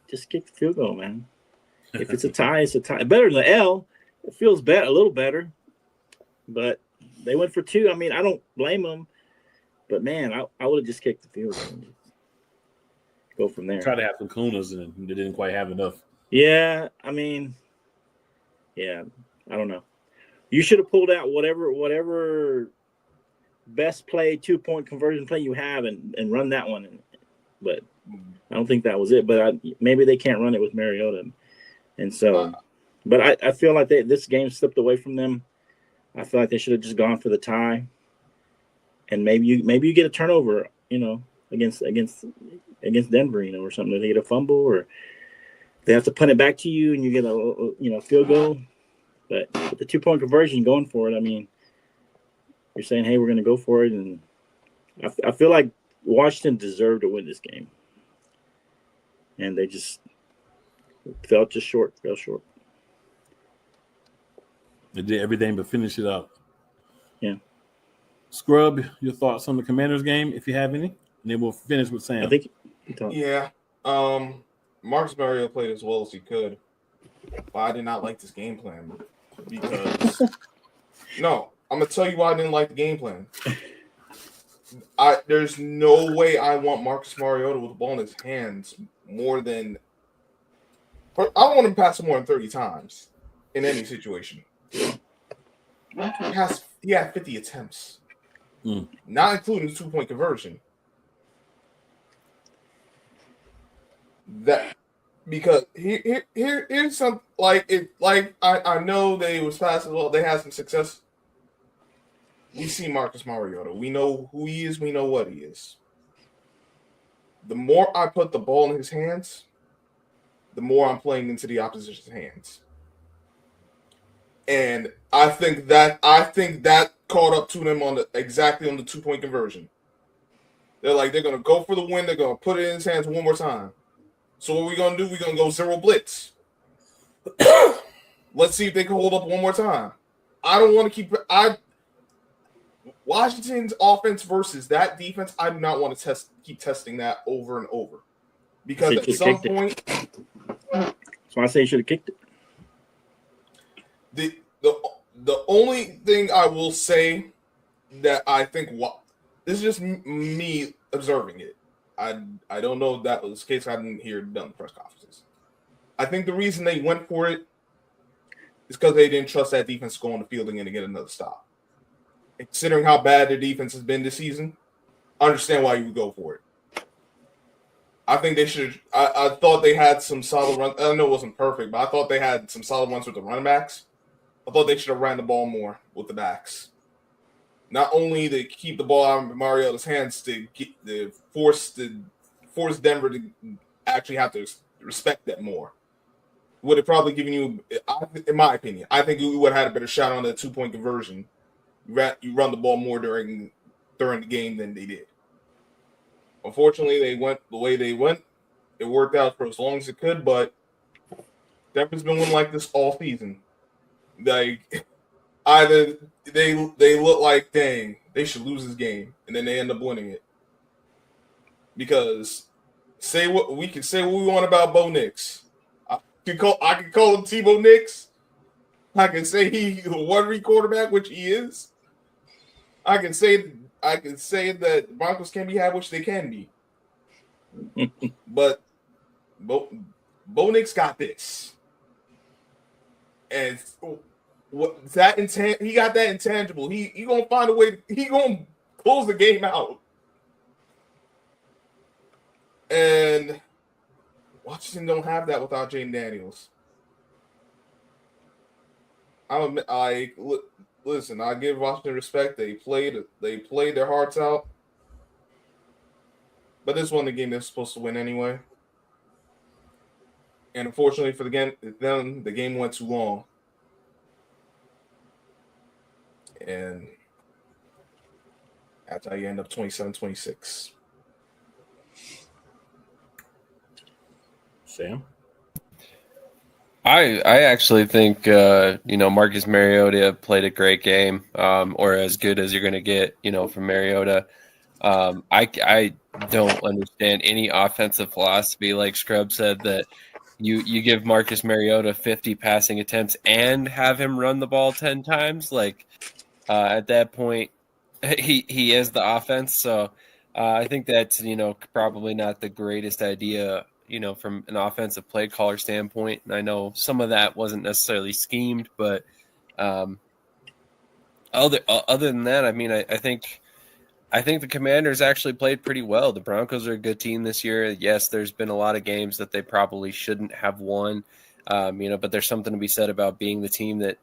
just kick the field goal, man. If it's a tie, it's a tie. Better than the L. It feels better, a little better. But they went for 2. I mean, I don't blame them. But man, I would have just kicked the field goal and go from there. Try to have some Kunas, and they didn't quite have enough. Yeah, I mean, I don't know. You should have pulled out whatever best play, 2-point conversion play you have and run that one. But I don't think that was it. But maybe they can't run it with Mariota. And so, but I feel like this game slipped away from them. I feel like they should have just gone for the tie. And maybe you get a turnover, against Denver, or something. They get a fumble, or they have to punt it back to you, and you get a field goal. But with the 2-point conversion going for it, I mean, you're saying, hey, we're going to go for it. And I feel like Washington deserved to win this game. And they just fell short. They did everything but finish it up. Yeah. Scrub, your thoughts on the Commanders game, if you have any? And then we'll finish with Sam. I think. Yeah. Marcus Mariota played as well as he could. But I did not like this game plan because no, I'm gonna tell you why I didn't like the game plan. There's no way I want Marcus Mariota with the ball in his hands more than I don't want him to pass it more than 30 times in any situation. He had 50 attempts, not including the 2-point conversion. That because here's some I know they was fast as well. They had some success. We see Marcus Mariota. We know who he is. We know what he is. The more I put the ball in his hands, the more I'm playing into the opposition's hands. And I think that caught up to them exactly on the 2-point conversion. They're gonna go for the win. They're gonna put it in his hands one more time. So what are we gonna do? We're gonna go zero blitz. Let's see if they can hold up one more time. I don't want to Washington's offense versus that defense. I do not want to keep testing that over and over because at some point, that's why I say you should have kicked it. The only thing I will say that I think this is just me observing it. I don't know if that was the case. I didn't hear it done in the press conferences. I think the reason they went for it is because they didn't trust that defense to go on the field and to get another stop. And considering how bad their defense has been this season, I understand why you would go for it. I think they should. I thought they had some solid runs. I know it wasn't perfect, but I thought they had some solid ones with the running backs. I thought they should have ran the ball more with the backs. Not only to keep the ball out of Mariota's hands, to force Denver to actually have to respect that more. Would have probably given you, in my opinion, I think you would have had a better shot on that 2-point conversion. You run the ball more during the game than they did. Unfortunately, they went the way they went. It worked out for as long as it could, but Denver's been one like this all season. Like either they look like, dang, they should lose this game, and then they end up winning it. Because we can say what we want about Bo Nix. I can call him Tebow Nix. I can say he's a one-read quarterback, which he is. I can say that Broncos can be had, which they can be. But Bo Nix got this. And what that he got that intangible. He gonna find a way. He gonna close the game out. And Washington don't have that without Jaden Daniels. Listen. I give Washington respect. They played their hearts out. But this wasn't the game they're supposed to win anyway. And unfortunately for the game went too long. And that's how you end up 27-26. Sam? I actually think Marcus Mariota played a great game, or as good as you're going to get, from Mariota. I don't understand any offensive philosophy, like Scrub said, that you give Marcus Mariota 50 passing attempts and have him run the ball 10 times. Like at that point, he is the offense. So I think that's probably not the greatest idea. From an offensive play caller standpoint. And I know some of that wasn't necessarily schemed, but other than that, I mean, I think the Commanders actually played pretty well. The Broncos are a good team this year. Yes, there's been a lot of games that they probably shouldn't have won, but there's something to be said about being the team that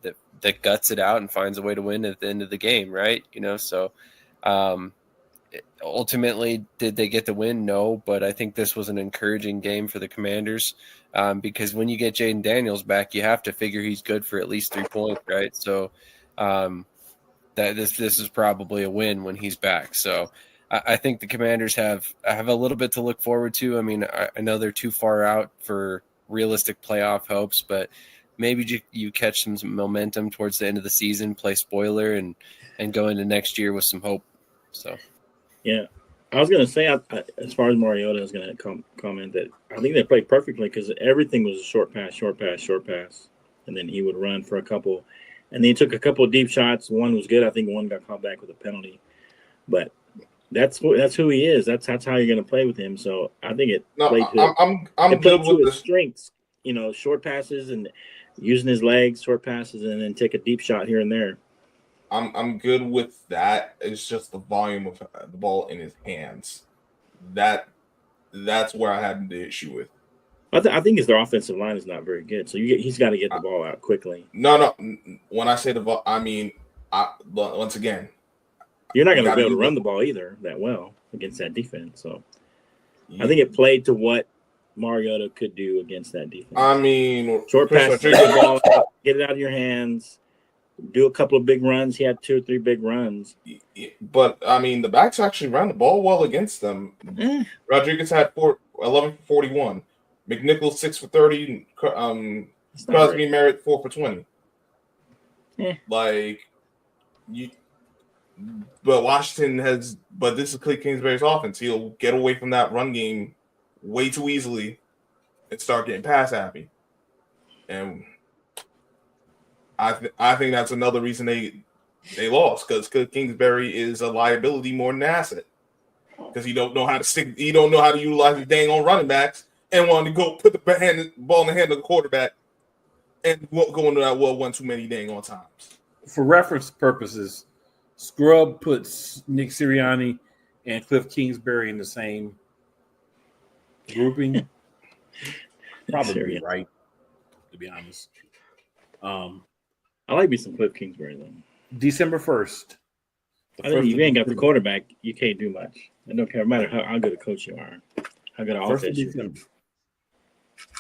guts it out and finds a way to win at the end of the game, right? So ultimately, did they get the win? No, but I think this was an encouraging game for the Commanders because when you get Jaden Daniels back, you have to figure he's good for at least 3 points, right? So that this is probably a win when he's back. So I think the Commanders have a little bit to look forward to. I mean, I know they're too far out for realistic playoff hopes, but maybe you catch some momentum towards the end of the season, play spoiler, and go into next year with some hope. So. Yeah, I was going to say, as far as Mariota, I was going to comment that I think they played perfectly because everything was a short pass, and then he would run for a couple, and then he took a couple of deep shots. One was good. I think one got called back with a penalty, but that's who he is. That's how you're going to play with him. So I think it played to his strengths. Short passes and using his legs, short passes, and then take a deep shot here and there. I'm good with that. It's just the volume of the ball in his hands. That's where I had the issue with. I think their offensive line is not very good, so he's got to get the ball out quickly. No. When I say the ball, I mean, once again, you're not going to be able to run the ball either that well against that defense. So I think it played to what Mariota could do against that defense. I mean, short pass, get the ball out, get it out of your hands. Do a couple of big runs. He had 2 or 3 big runs. But, I mean, the backs actually ran the ball well against them. Rodriguez had 11 for 41. McNichols 6 for 30. Crosby Merritt 4 for 20. Yeah. Like you, but Washington has. But this is Cliff Kingsbury's offense. He'll get away from that run game way too easily and start getting pass happy. And I think that's another reason they lost, because Kingsbury is a liability more than an asset. Because he don't know how to utilize the dang on running backs and want to go put the ball in the hand of the quarterback and won't go into that well one too many dang on times. For reference purposes, Scrub puts Nick Sirianni and Cliff Kingsbury in the same grouping. Probably right, to be honest. I like me some Cliff Kingsbury though. December 1st. I think if you ain't got the quarterback, you can't do much. I don't care, no matter how good a coach you are, how good an offense you are.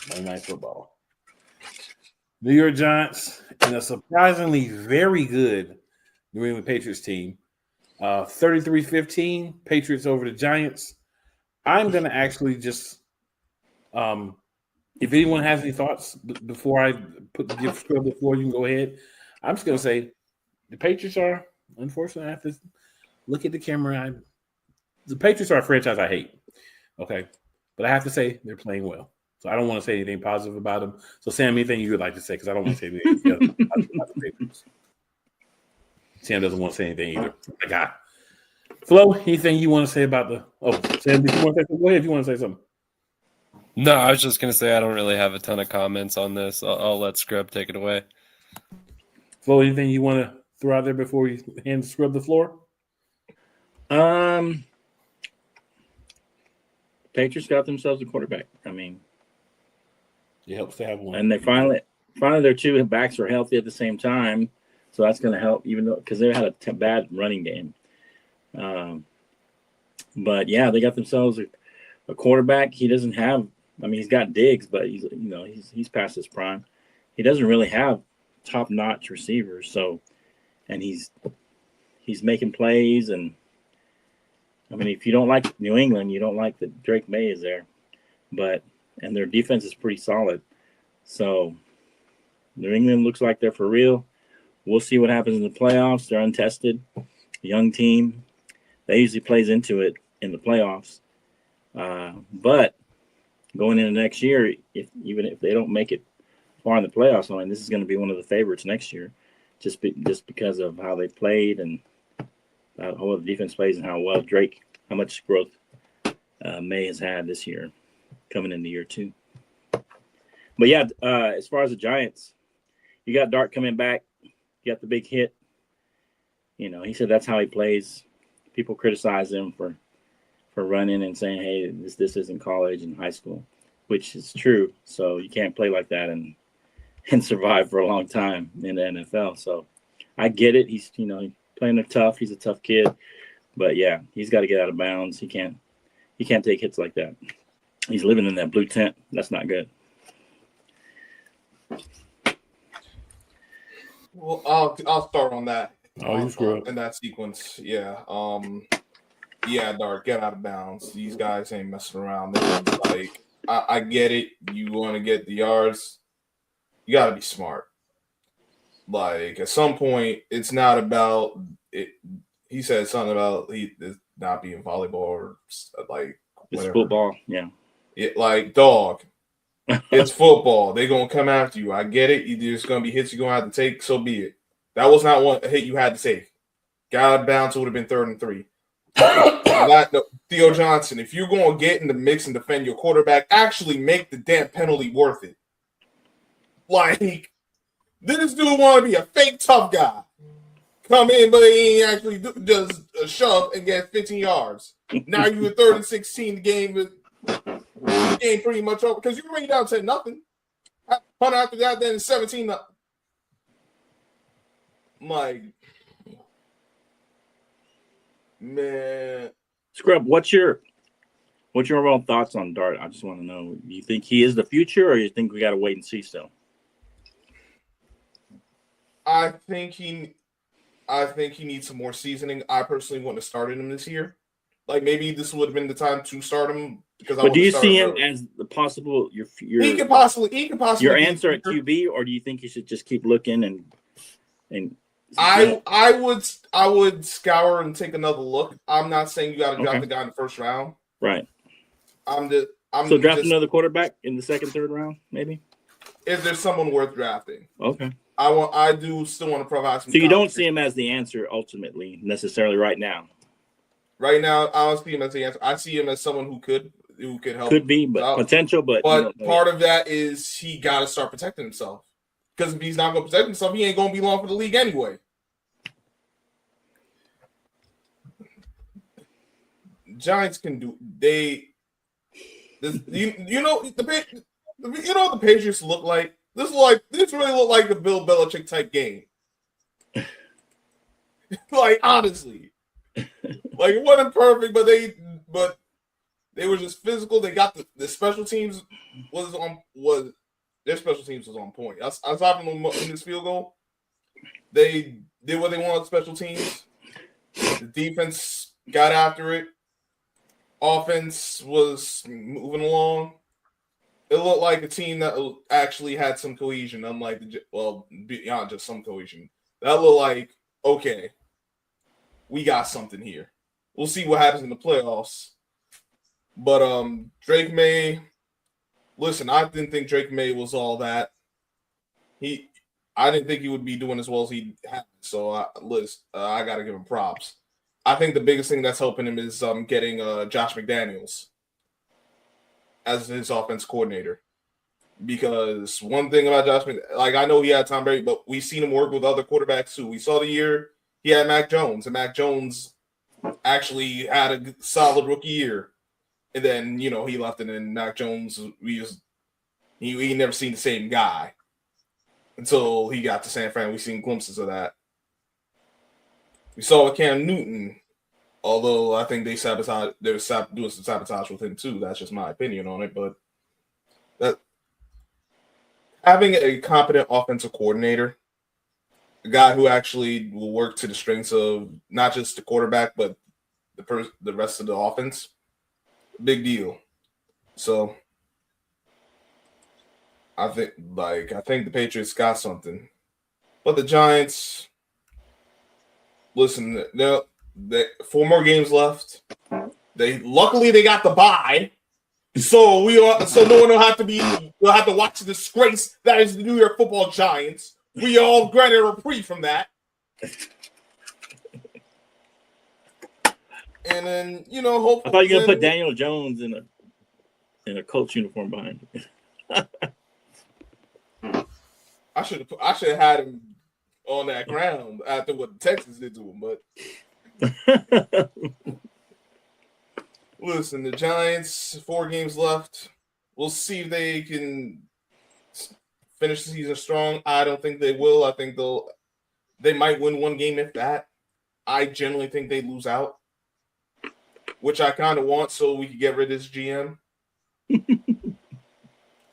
Monday Night Football. New York Giants and a surprisingly very good New England Patriots team. 33-15, Patriots over the Giants. I'm going to actually just, if anyone has any thoughts before I give Scrub the floor, you can go ahead. I'm just going to say the Patriots are, unfortunately, I have to look at the camera. The Patriots are a franchise I hate. Okay. But I have to say they're playing well. So I don't want to say anything positive about them. So, Sam, anything you would like to say? Because I don't want to say anything about the Patriots. Sam doesn't want to say anything either. My God. Flo, anything you want to say about the – oh, Sam, did you want to say something? Go ahead if you want to say something. No, I was just going to say I don't really have a ton of comments on this. I'll let Scrub take it away. Flo, anything you want to throw out there before you hand Scrub the floor? Patriots got themselves a quarterback. I mean, it helps to have one. And they finally their two backs are healthy at the same time, so that's going to help. Even though because they had a bad running game, but yeah, they got themselves a quarterback. He doesn't have. I mean, he's got Diggs, but he's past his prime. He doesn't really have top-notch receivers. So, and he's making plays. And I mean, if you don't like New England, you don't like that Drake May is there, and their defense is pretty solid. So, New England looks like they're for real. We'll see what happens in the playoffs. They're untested, young team. They usually plays into it in the playoffs. But going into next year, even if they don't make it far in the playoffs, I mean, this is going to be one of the favorites next year, just because of how they played and how well the defense plays and how much growth May has had this year, coming into year 2. But yeah, as far as the Giants, you got Dart coming back, you got the big hit. He said that's how he plays. People criticize him for running and saying, hey, this isn't college and high school, which is true. So you can't play like that and survive for a long time in the NFL. So I get it. He's, playing tough. He's a tough kid. But yeah, he's got to get out of bounds. He can't take hits like that. He's living in that blue tent. That's not good. Well, I'll start on that. You screw up. In that sequence. Yeah. Yeah, Dart, get out of bounds. These guys ain't messing around. Like, I get it. You want to get the yards. You got to be smart. Like, at some point, it's not about it. He said something about not being volleyball or like it's football. Yeah. Dog. It's football. They're gonna come after you. I get it. There's gonna be hits you're gonna have to take. So be it. That was not one hit you had to take. Got out of bounds. It would have been 3rd and 3. Theo Johnson, if you're going to get in the mix and defend your quarterback, actually make the damn penalty worth it. Like, this dude want to be a fake tough guy. Come in, but he ain't actually does a shove and get 15 yards. Now you're 3rd and 16. The game pretty much over because you're already down 10-0. Punt after that, then it's 17-0. Like, man. Scrub, what's your overall thoughts on Dart? I just want to know. Do you think he is the future, or you think we got to wait and see still? I think he needs some more seasoning. I personally wouldn't have started him this year. Like, maybe this would have been the time to start him because I But do would you start see him early. as the possible He can possibly your be answer at here. QB, or do you think he should just keep looking and I would scour and take another look. I'm not saying you got to draft Okay. the guy in the first round. right? I'm So draft just another quarterback in the second, third round, maybe. if there's someone worth drafting. Okay. I do still want to provide some. So you don't see him as the answer ultimately necessarily right now. Right now. I don't see him as the answer. I see him as someone who could help. Could be, but potential. But you don't know part yet. of that is he got to start protecting himself, because if he's not going to protect himself, he ain't going to be long for the league anyway. Giants can do you know what the Patriots look like? This really look like the Bill Belichick type game. Like, honestly. Like, it wasn't perfect, but they were just physical. They got the special teams their special teams was on point. Aside from this field goal, they did what they wanted special teams. The defense got after it. Offense was moving along. It looked like a team that actually had some cohesion, unlike beyond just some cohesion. That looked like, okay, we got something here. We'll see what happens in the playoffs. But Drake May, listen, I didn't think Drake May was all that. I didn't think he would be doing as well as he had. So I got to give him props. I think the biggest thing that's helping him is getting Josh McDaniels as his offense coordinator. Because one thing about Josh McDaniels, like, I know he had Tom Brady, but we've seen him work with other quarterbacks too. We saw the year he had Mac Jones, and Mac Jones actually had a solid rookie year. And then, he left, and then Mac Jones, he never seen the same guy until he got to San Fran. We've seen glimpses of that. We saw with Cam Newton, although I think they were doing some sabotage with him too. That's just my opinion on it. But that having a competent offensive coordinator, a guy who actually will work to the strengths of not just the quarterback but the rest of the offense, big deal. So I think the Patriots got something, but the Giants. Listen, they 4 more games left. Luckily they got the bye, so no one will have to watch the disgrace that is the New York Football Giants. We all granted a reprieve from that, and then hopefully. I thought you were gonna put Daniel Jones in a Colts uniform behind him. I should have had him on that ground after what Texas did to him, but listen, the Giants, 4 games left. We'll see if they can finish the season strong. I don't think they will. I think they might win 1 game, if that. I generally think they lose out, which I kind of want, so we can get rid of this GM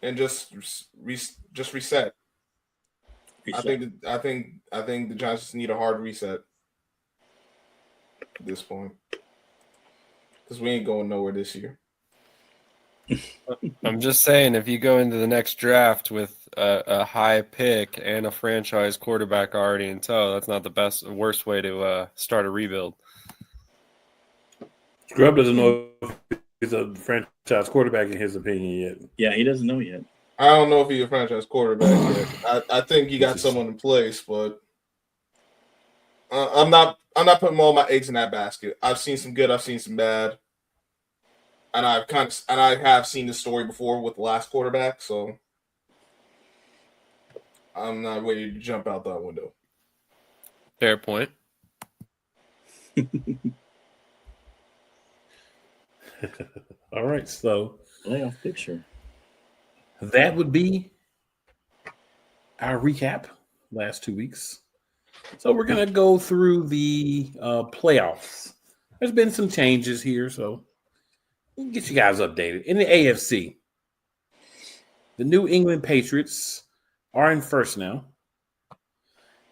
and just reset. I think the Giants just need a hard reset at this point, because we ain't going nowhere this year. I'm just saying, if you go into the next draft with a high pick and a franchise quarterback already in tow, that's not the worst way to start a rebuild. Scrub doesn't know if he's a franchise quarterback in his opinion yet. Yeah, he doesn't know yet. I don't know if he's a franchise quarterback yet. I think he got someone in place, but I'm not putting all my eggs in that basket. I've seen some good, I've seen some bad, and I have seen this story before with the last quarterback, so I'm not ready to jump out that window. Fair point. All right, so Playoff picture. that would be our recap last 2 weeks. So we're going to go through the playoffs. There's been some changes here, so we'll get you guys updated. In the AFC, the New England Patriots are in first now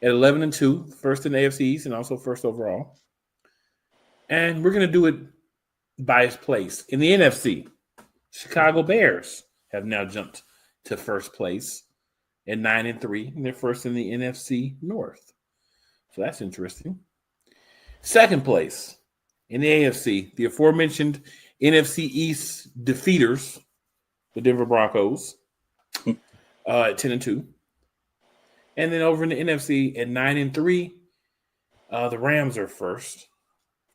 at 11-2, first in the AFC East and also first overall. And we're going to do it by its place. In the NFC, Chicago Bears have now jumped to first place at 9-3, and they're first in the NFC North. So that's interesting. Second place in the AFC, the aforementioned NFC East defeaters, the Denver Broncos, at 10-2. And then over in the NFC at 9-3, the Rams are first.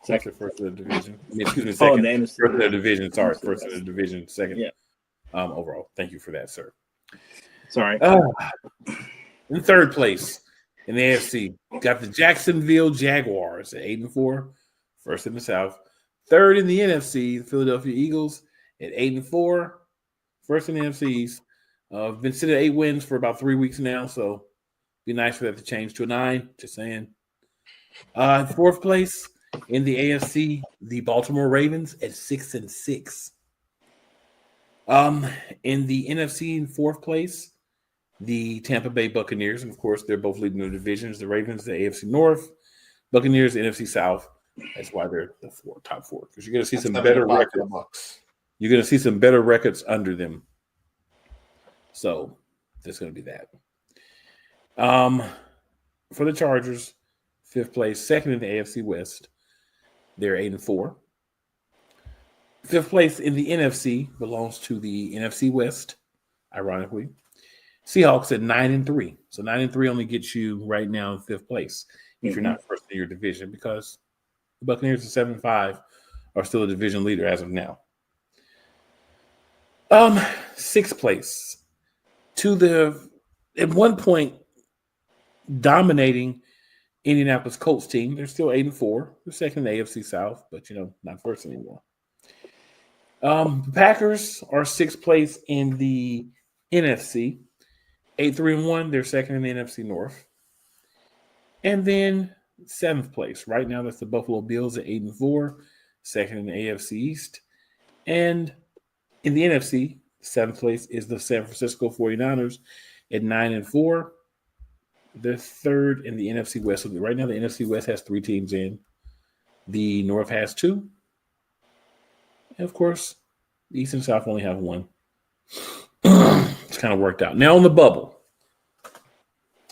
Second, first of the division. I mean, excuse me, second. First of the division. Sorry, first of the division. Second. Yeah. Overall. Thank you for that, sir. Sorry. In third place in the AFC, got the Jacksonville Jaguars at 8-4, first in the South. Third in the NFC, the Philadelphia Eagles at 8-4, first in the NFC East. Been sitting at 8 wins for about 3 weeks now, so be nice for that to change to a 9. Just saying. Fourth place in the AFC, the Baltimore Ravens at 6-6. In the NFC in fourth place, the Tampa Bay Buccaneers, and of course, they're both leading the divisions. The Ravens, the AFC North, Buccaneers, the NFC South. That's why they're the top four, because you're going to see some better records. You're going to see some better records under them. So there's going to be that. For the Chargers, fifth place, second in the AFC West. They're 8-4. Fifth place in the NFC belongs to the NFC West, ironically. Seahawks at 9-3. So 9-3 only gets you right now in fifth place if you're not first in your division, because the Buccaneers at 7-5 are still a division leader as of now. Sixth place to the at one point dominating Indianapolis Colts team. They're still 8-4. They're second in the AFC South, but not first anymore. The Packers are sixth place in the NFC, 8-3-1. They're second in the NFC North. And then seventh place. Right now, that's the Buffalo Bills at 8-4, second in the AFC East. And in the NFC, seventh place is the San Francisco 49ers at 9-4. They're third in the NFC West. So right now, the NFC West has 3 teams in. The North has 2. And of course, the East and South only have 1. It's kind of worked out. Now on the bubble.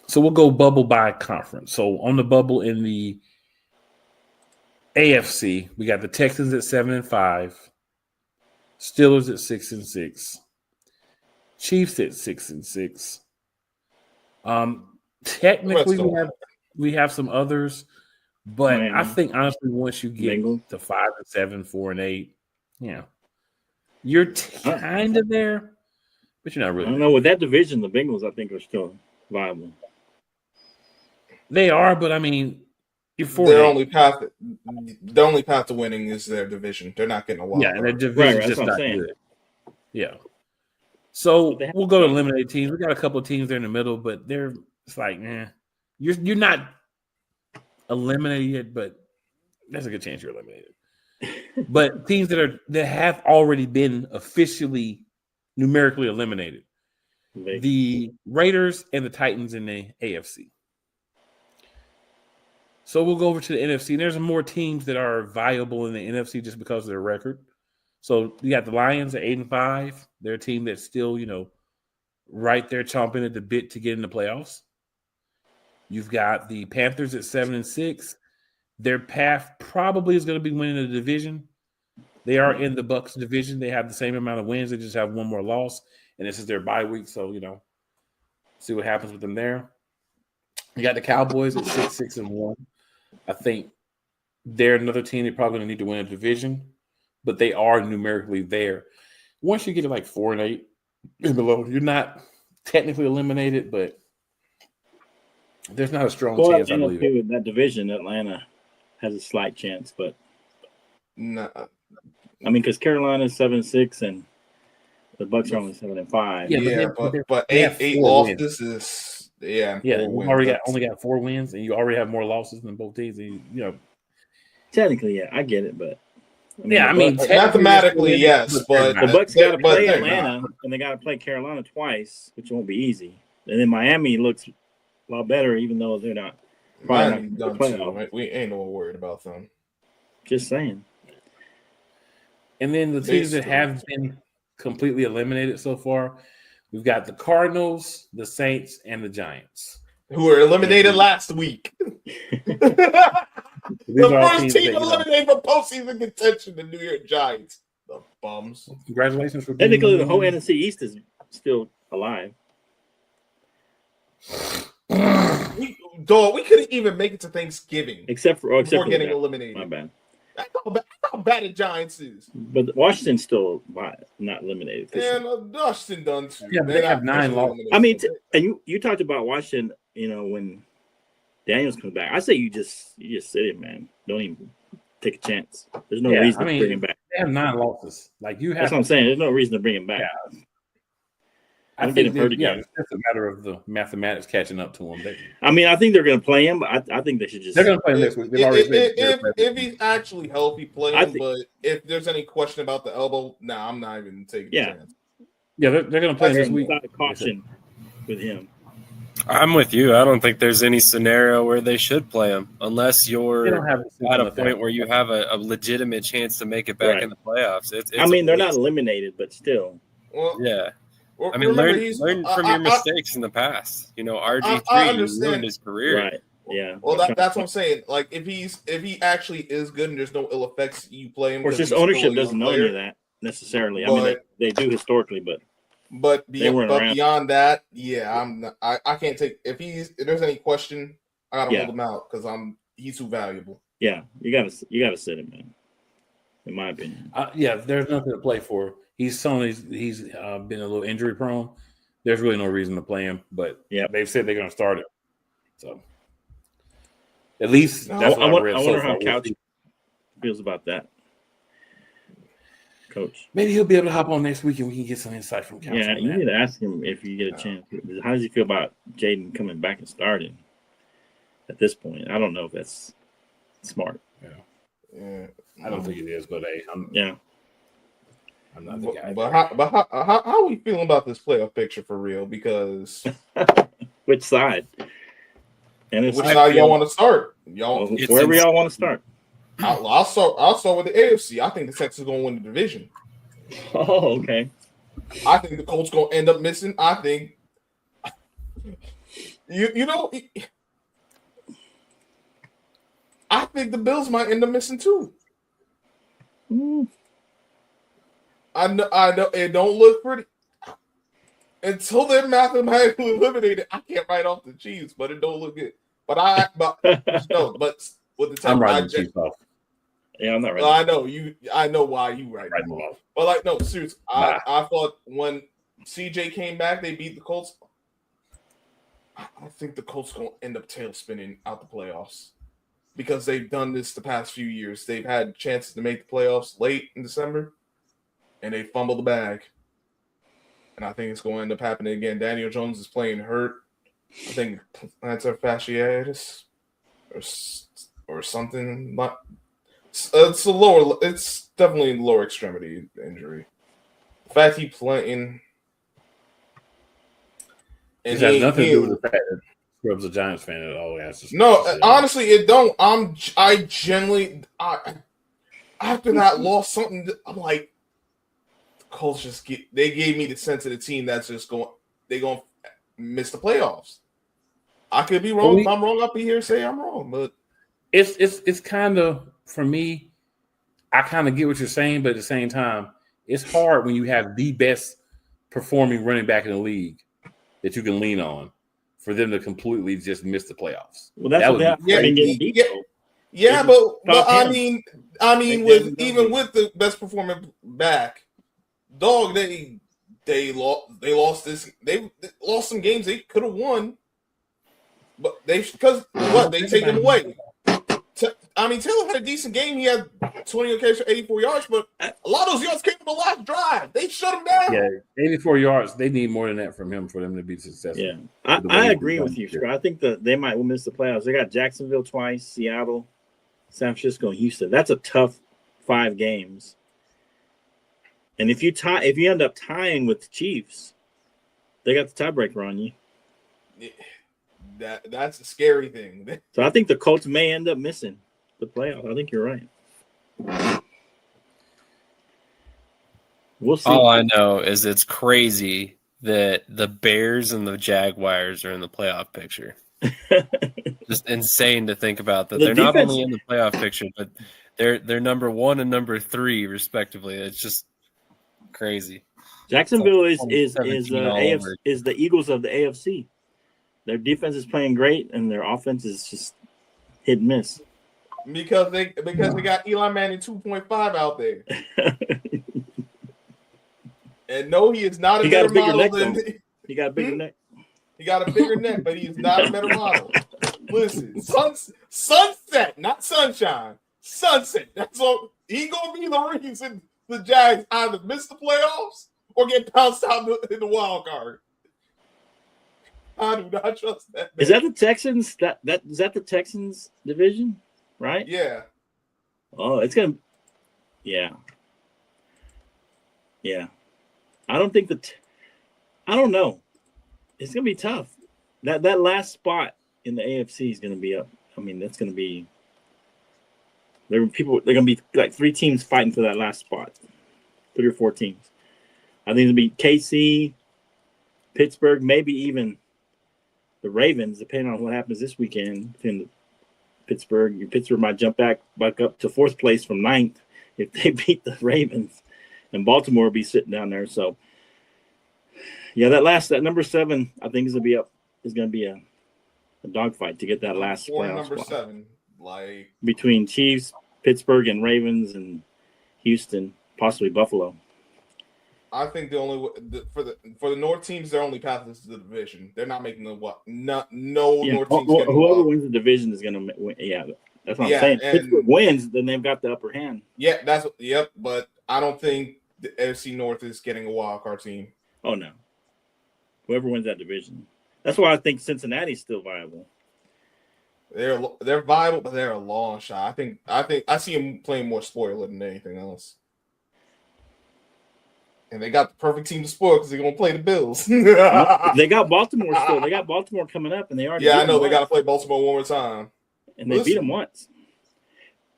So we'll go bubble by conference. So on the bubble in the AFC, we got the Texans at 7-5, Steelers at 6-6, Chiefs at 6-6. Technically, we have some others, but I think honestly, once you get to 5-7, 4-8, you're kind of there, but you're not really. I don't know. With that division, the Bengals, I think, are still viable. They are, but I mean, you're 4. The only path to winning is their division. They're not getting a wild. Yeah, and their division is just not good. Yeah. So we'll go to eliminate teams. We got a couple of teams there in the middle, but it's like, you're not eliminated yet, but there's a good chance you're eliminated. But teams that have already been officially numerically eliminated, the Raiders and the Titans in the AFC. So we'll go over to the NFC. And there's more teams that are viable in the NFC just because of their record. So you got the Lions at 8-5. They're a team that's still, right there chomping at the bit to get in the playoffs. You've got the Panthers at 7-6. Their path probably is going to be winning the division. They are in the Bucs division. They have the same amount of wins. They just have one more loss, and this is their bye week. So see what happens with them there. You got the Cowboys at 6-1. I think they're another team that probably going to need to win a division, but they are numerically there. Once you get to like 4-8 and below, you're not technically eliminated, but there's not a strong chance. I believe with that division, Atlanta has a slight chance, but no. I mean, because Carolina's 7-6 and the Bucs are only 7-5. Yeah, but 8 losses is you only got 4 wins, and you already have more losses than both teams. And, technically, I get it, but mathematically, yes, but the Bucs got to play Atlanta, and they got to play Carolina twice, which won't be easy. And then Miami looks a lot better, even though they're not. Probably not right? We ain't no worried about them. Just saying. And then the teams that have been completely eliminated so far. We've got the Cardinals, the Saints, and the Giants. Who were eliminated last week. These The are all first teams team that, eliminated from postseason contention, the New York Giants. The bums. Congratulations for being Technically, the whole NFC East is still alive. We couldn't even make it to Thanksgiving Except for getting that. eliminated. My bad. That's how bad the Giants is. But Washington's still not eliminated. And Washington done too. Yeah, but they have 9 losses. I mean, and you talked about Washington, when Daniels comes back. I say you just sit it, man. Don't even take a chance. There's no reason to bring him back. They have 9 losses. Like you have. That's what I'm saying. There's no reason to bring him back. Yeah. I think it's just a matter of the mathematics catching up to them. I think they're going to play him, but I think they should just. They're going to play him next week. They've already if he's actually healthy, play him. But if there's any question about the elbow, I'm not even taking a chance. Yeah, they're going to play him this week. Caution with him. I'm with you. I don't think there's any scenario where they should play him unless you're at a point where you have a legitimate chance to make it back in the playoffs. They're not eliminated, but still. Well, yeah. I mean, learn from your mistakes in the past. RG3 ruined his career. Right. Yeah. Well, that's what I'm saying. Like, if he actually is good and there's no ill effects, you play him. Of course, his ownership doesn't know any of that necessarily. They do historically, but beyond that, I can't take if there's any question, I gotta hold him out because he's too valuable. Yeah, you gotta sit him, man. In my opinion. There's nothing to play for. He's been a little injury prone. There's really no reason to play him, but they've said they're going to start him. So at least that's what I read. I wonder how Couch feels about that, Coach. Maybe he'll be able to hop on next week and we can get some insight from Couch. Yeah, you need to ask him if you get a chance. How does he feel about Jaden coming back and starting at this point? I don't know if that's smart. Yeah. I don't think it is, but I'm not the guy. But how are we feeling about this playoff picture for real? Because which side? And which side y'all want to start? Wherever y'all want to start. I'll start with the AFC. I think the Texans are going to win the division. Oh, okay. I think the Colts going to end up missing. I think I think the Bills might end up missing too. I know it don't look pretty until they're mathematically eliminated. I can't write off the Chiefs, but it don't look good. But with the time, I'm writing the Chiefs off. Yeah, I'm not right. I know you. I know why you write them off. But no, seriously, I thought when CJ came back, they beat the Colts. I think the Colts gonna end up tail spinning out the playoffs because they've done this the past few years. They've had chances to make the playoffs late in December, and they fumble the bag. And I think it's going to end up happening again. Daniel Jones is playing hurt. I think plantar fasciitis or something. It's definitely a lower extremity injury. The fact he's playing. It has nothing to do with the fact that Scrub's a Giants fan at all. Honestly, it don't. I genuinely after that loss, something I'm like, the Colts they gave me the sense of the team that's just going to miss the playoffs. I could be wrong. If I'm wrong, I'll be here and say I'm wrong. But it's kind of, for me, I kind of get what you're saying, but at the same time, it's hard when you have the best performing running back in the league that you can lean on for them to completely just miss the playoffs. Well, that's what but I mean, with the best performing back, dog, they lost some games they could have won, but they take them away. Taylor had a decent game. He had 20 occasions for 84 yards, but a lot of those yards came from the last drive. They shut him down. Yeah, 84 yards. They need more than that from him for them to be successful. Yeah, I agree with you, Scott. I think that they might miss the playoffs. They got Jacksonville twice, Seattle, San Francisco, and Houston. That's a tough 5 games. And if you end up tying with the Chiefs, they got the tiebreaker on you. That's a scary thing. So I think the Colts may end up missing the playoffs. I think you're right. We'll see. All I know is it's crazy that the Bears and the Jaguars are in the playoff picture. Just insane to think about that. The They're not defense- only in the playoff picture, but they're number 1 and number 3 respectively. It's just crazy. Jacksonville is 17 all AFC, over. is the Eagles of the AFC. Their defense is playing great, and their offense is just hit and miss. Because they got Eli Manning 2.5 out there. And no, he is not a He got better a bigger model neck, than though. He got a bigger neck. he got a bigger neck, but he is not a better model. Listen, sunset, not sunshine. Sunset. That's all. He gonna be the reason the Jags either miss the playoffs or get pounced out in the wild card. I do not trust that. Is that the Texans? Is that the Texans division? Right? Yeah. Oh, it's gonna. Yeah. Yeah. I don't think I don't know. It's gonna be tough. That last spot in the AFC is gonna be up. I mean, that's gonna be. They're gonna be like 3 teams fighting for that last spot. 3 or 4 teams. I think it'll be KC, Pittsburgh, maybe even the Ravens, depending on what happens this weekend. Pittsburgh might jump back up to 4th place from 9th if they beat the Ravens, and Baltimore will be sitting down there. So, yeah, that number 7, I think is gonna be a dogfight to get that last playoff number spot. 7, like Between Chiefs, Pittsburgh, and Ravens, and Houston, possibly Buffalo. I think the only for the North teams, their only path is the division. They're not making the what? No North teams. Whoever wins the division is going to win. Yeah, that's what I'm saying. If Pittsburgh wins, then they've got the upper hand. Yeah, but I don't think the AFC North is getting a wild card team. Oh no, whoever wins that division. That's why I think Cincinnati's still viable. They're viable, but they're a long shot. I see them playing more spoiler than anything else. And they got the perfect team to spoil because they're gonna play the Bills. They got Baltimore still. They got Baltimore coming up, and they already. Yeah, I know they got to play Baltimore one more time, and they beat them once.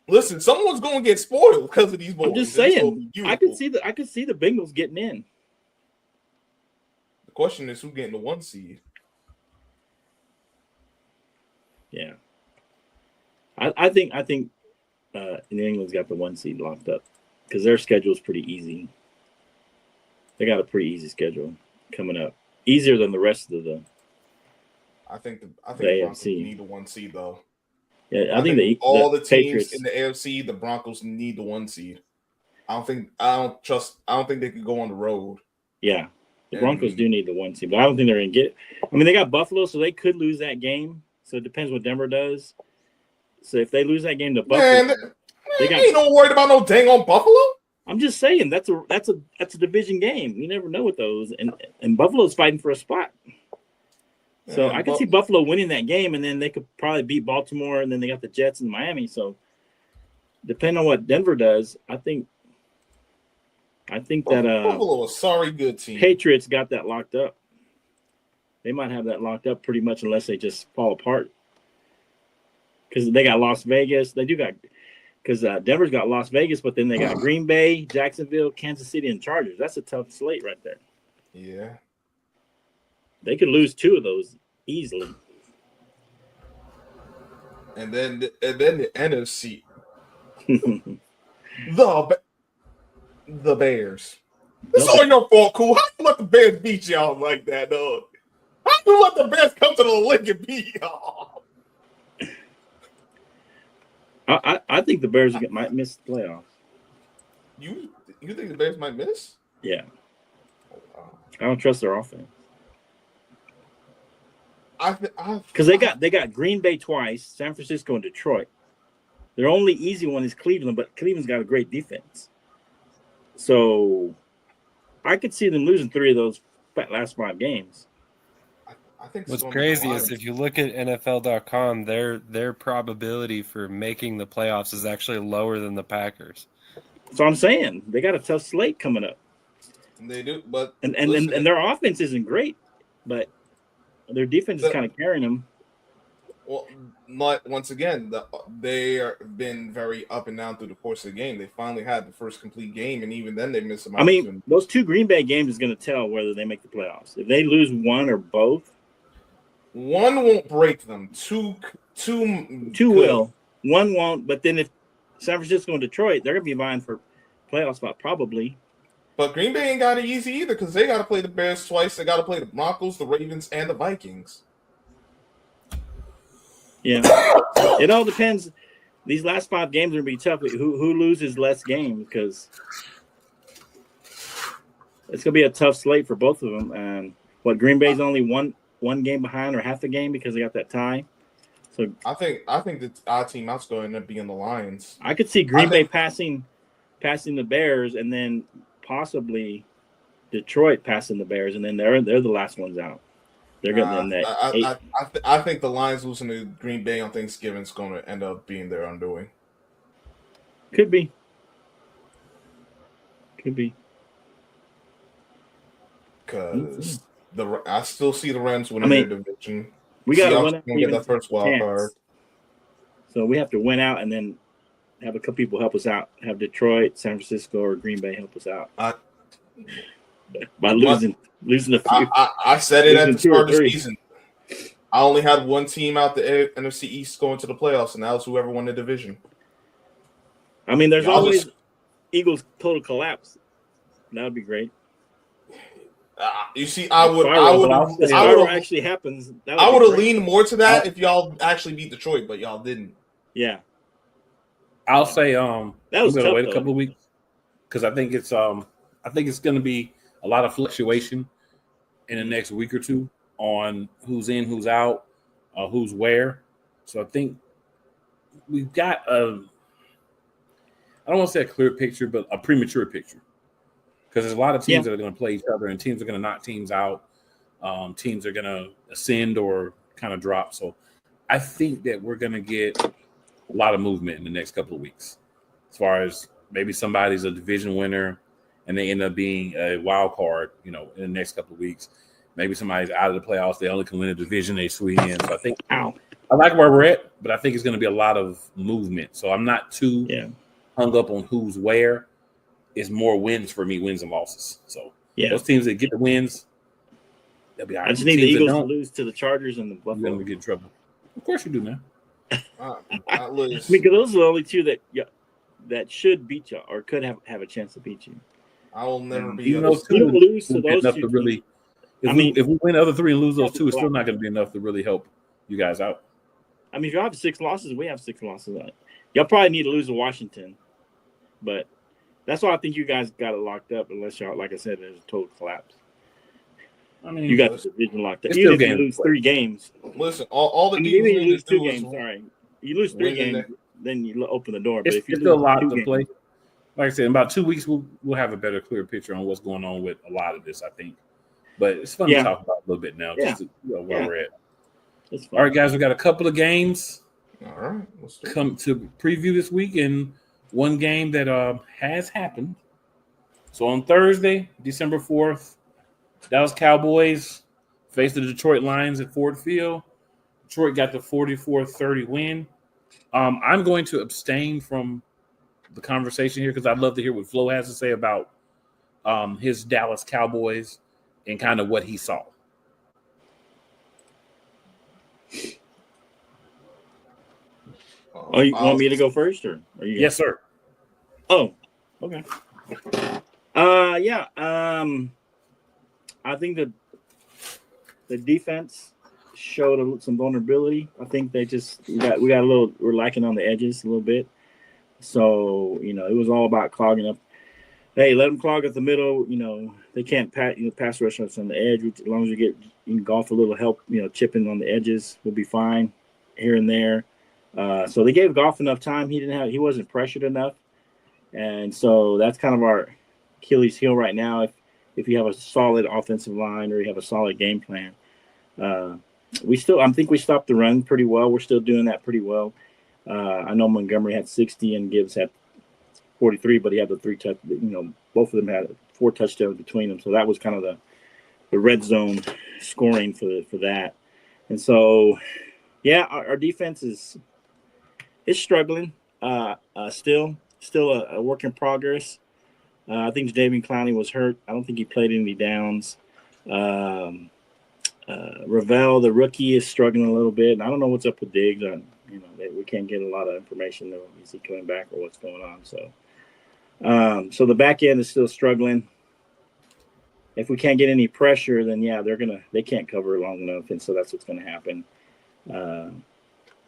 Listen, someone's gonna get spoiled because of these boys. I'm just saying. I could see the Bengals getting in. The question is who's getting the 1 seed. Yeah, I think New England's got the 1 seed locked up because their schedule is pretty easy. They got a pretty easy schedule coming up, easier than the rest of the. I think the AFC need the 1 seed though. Yeah, I think the teams Patriots in the AFC, the Broncos need the 1 seed. I don't think they could go on the road. Yeah, the Broncos do need the 1 seed, but I don't think they're gonna get it. I mean, they got Buffalo, so they could lose that game. So it depends what Denver does. So if they lose that game to Buffalo, ain't no worried about no dang on Buffalo. I'm just saying that's a division game. You never know with those, and Buffalo's fighting for a spot. So I can see Buffalo winning that game, and then they could probably beat Baltimore, and then they got the Jets and Miami. So depending on what Denver does, I think that Buffalo a sorry good team. Patriots got that locked up. They might have that locked up pretty much unless they just fall apart. Because they got Las Vegas. They do got – because Denver's got Las Vegas, but then they got Green Bay, Jacksonville, Kansas City, and Chargers. That's a tough slate right there. Yeah. They could lose 2 of those easily. And then the NFC. the Bears. It's all your fault, cool. How you let the Bears beat y'all like that, dog? How you let the Bears come to the lake and beat y'all? I think the Bears might miss the playoffs. You think the Bears might miss? Yeah. Oh, wow. I don't trust their offense. Because they got Green Bay twice, San Francisco and Detroit. Their only easy one is Cleveland, but Cleveland's got a great defense. So I could see them losing 3 of those last 5 games. I think what's crazy is if you look at NFL.com, their probability for making the playoffs is actually lower than the Packers. So I'm saying they got a tough slate coming up. They do, but and their offense isn't great, but their defense is kind of carrying them. Well, once again, they have been very up and down through the course of the game. They finally had the first complete game, and even then they missed some opportunities. I mean, those two Green Bay games is going to tell whether they make the playoffs. If they lose one or both, one won't break them. Two will. One won't. But then if San Francisco and Detroit, they're going to be vying for playoff spot probably. But Green Bay ain't got it easy either because they got to play the Bears twice. They got to play the Broncos, the Ravens, and the Vikings. Yeah, it all depends. These last 5 games are going to be tough. Who loses less games? Because it's going to be a tough slate for both of them. And Green Bay's only one game behind or half a game because they got that tie. So I think that our team out's going to end up being the Lions. I could see Green Bay passing the Bears, and then possibly Detroit passing the Bears, and then they're the last ones out. They're getting that. I think the Lions losing to Green Bay on Thanksgiving is going to end up being their undoing. Could be. Because I still see the Rams winning their division. We got to win out. Get that first wild card. So we have to win out and then have a couple people help us out. Have Detroit, San Francisco, or Green Bay help us out by losing a few. I said it at the start of the season. I only had one team out the NFC East going to the playoffs, and that was whoever won the division. I mean, there's always Eagles total collapse. That would be great. You see, I would actually happens. I would have leaned more to that if y'all actually beat Detroit, but y'all didn't. Yeah, I'll say that was we're tough, gonna wait a couple of weeks because I think it's going to be a lot of fluctuation in the next week or two on who's in, who's out, who's where. So I think we've got I don't want to say a clear picture, but a premature picture. Because there's a lot of teams that are going to play each other, and teams are going to knock teams out. Teams are going to ascend or kind of drop. So I think that we're going to get a lot of movement in the next couple of weeks. As far as maybe somebody's a division winner and they end up being a wild card, in the next couple of weeks. Maybe somebody's out of the playoffs. They only can win a division they squeeze in. So I think I like where we're at, but I think it's going to be a lot of movement. So I'm not too hung up on who's where. It's more wins for me, wins and losses. So those teams that get the wins, they'll be all right. I just need the Eagles to lose to the Chargers and the Buffalo. You're going to get in trouble. Of course you do, man. Because those are the only two that should beat you or could have a chance to beat you. I will never be. You don't lose to those two. Really, if we win the other 3 and lose those 2, it's still not going to be enough to really help you guys out. I mean, if you have 6 losses, we have 6 losses. Y'all probably need to lose to Washington, but. That's why I think you guys got it locked up, unless y'all, like I said, there's a total collapse. I mean, you got the division locked up. Even if you lose 3 games. Listen, all the Eagles you lose 2 games. Sorry, you lose 3 games, then you open the door. But if you still a lot to play. Like I said, in about 2 weeks, we'll have a better, clear picture on what's going on with a lot of this, I think. But it's fun to talk about a little bit now, just to, where we're at. All right, guys, we got a couple of games. All right, come to preview this week, and one game that has happened. So on Thursday, December 4th, Dallas Cowboys faced the Detroit Lions at Ford Field. Detroit got the 44-30 win. I'm going to abstain from the conversation here because I'd love to hear what Flo has to say about his Dallas Cowboys and kind of what he saw. Oh, you want me to go first, or are you? Yes, sir. Oh, okay. I think the defense showed some vulnerability. I think they we're lacking on the edges a little bit. So it was all about clogging up. Hey, let them clog up the middle. They can't pass rush us on the edge. As long as you can golf a little help. Chipping on the edges will be fine here and there. So they gave Goff enough time. He wasn't pressured enough, and so that's kind of our Achilles heel right now. If you have a solid offensive line or you have a solid game plan, I think we stopped the run pretty well. We're still doing that pretty well. I know Montgomery had 60 and Gibbs had 43, but he had the 3 touch. Both of them had 4 touchdowns between them. So that was kind of the red zone scoring for that, and so. Yeah, our defense is struggling. Still a work in progress. I think Jadeveon Clowney was hurt. I don't think he played any downs. Ravel, the rookie, is struggling a little bit. And I don't know what's up with Diggs. We can't get a lot of information. Though. Is he coming back or what's going on? So the back end is still struggling. If we can't get any pressure, then yeah, they can't cover long enough, and so that's what's going to happen.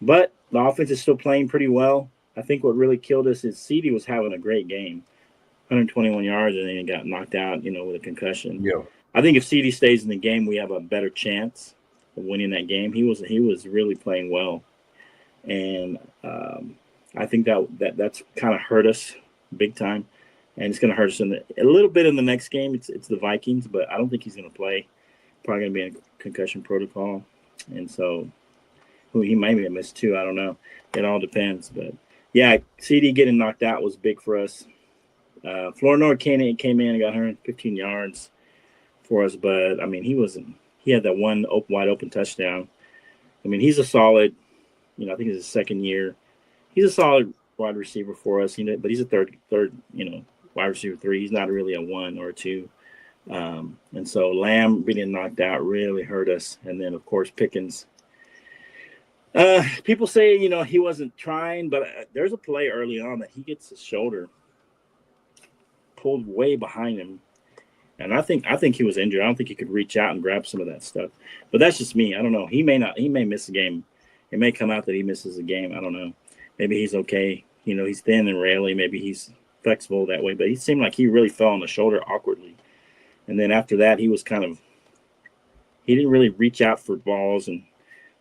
But the offense is still playing pretty well. I think what really killed us is CD was having a great game, 121 yards, and then he got knocked out, with a concussion. Yeah. I think if CD stays in the game, we have a better chance of winning that game. He was really playing well, and I think that's kind of hurt us big time, and it's going to hurt us a little bit in the next game. It's the Vikings, but I don't think he's going to play. Probably going to be in a concussion protocol, and so he might have missed 2. I don't know. It all depends, but yeah, CD getting knocked out was big for us. Flournoy came in and got 115 yards for us, but I mean he had that one wide open touchdown. I mean, he's a solid, I think it's his second year. He's a solid wide receiver for us, but he's a third, wide receiver 3. He's not really a 1 or a 2. And so Lamb being knocked out really hurt us. And then of course Pickens. People say, he wasn't trying, but there's a play early on that he gets his shoulder pulled way behind him. And I think he was injured. I don't think he could reach out and grab some of that stuff. But that's just me. I don't know. He may miss a game. It may come out that he misses a game. I don't know. Maybe he's okay. He's thin and rarely. Maybe he's flexible that way. But he seemed like he really fell on the shoulder awkwardly. And then after that, he didn't really reach out for balls and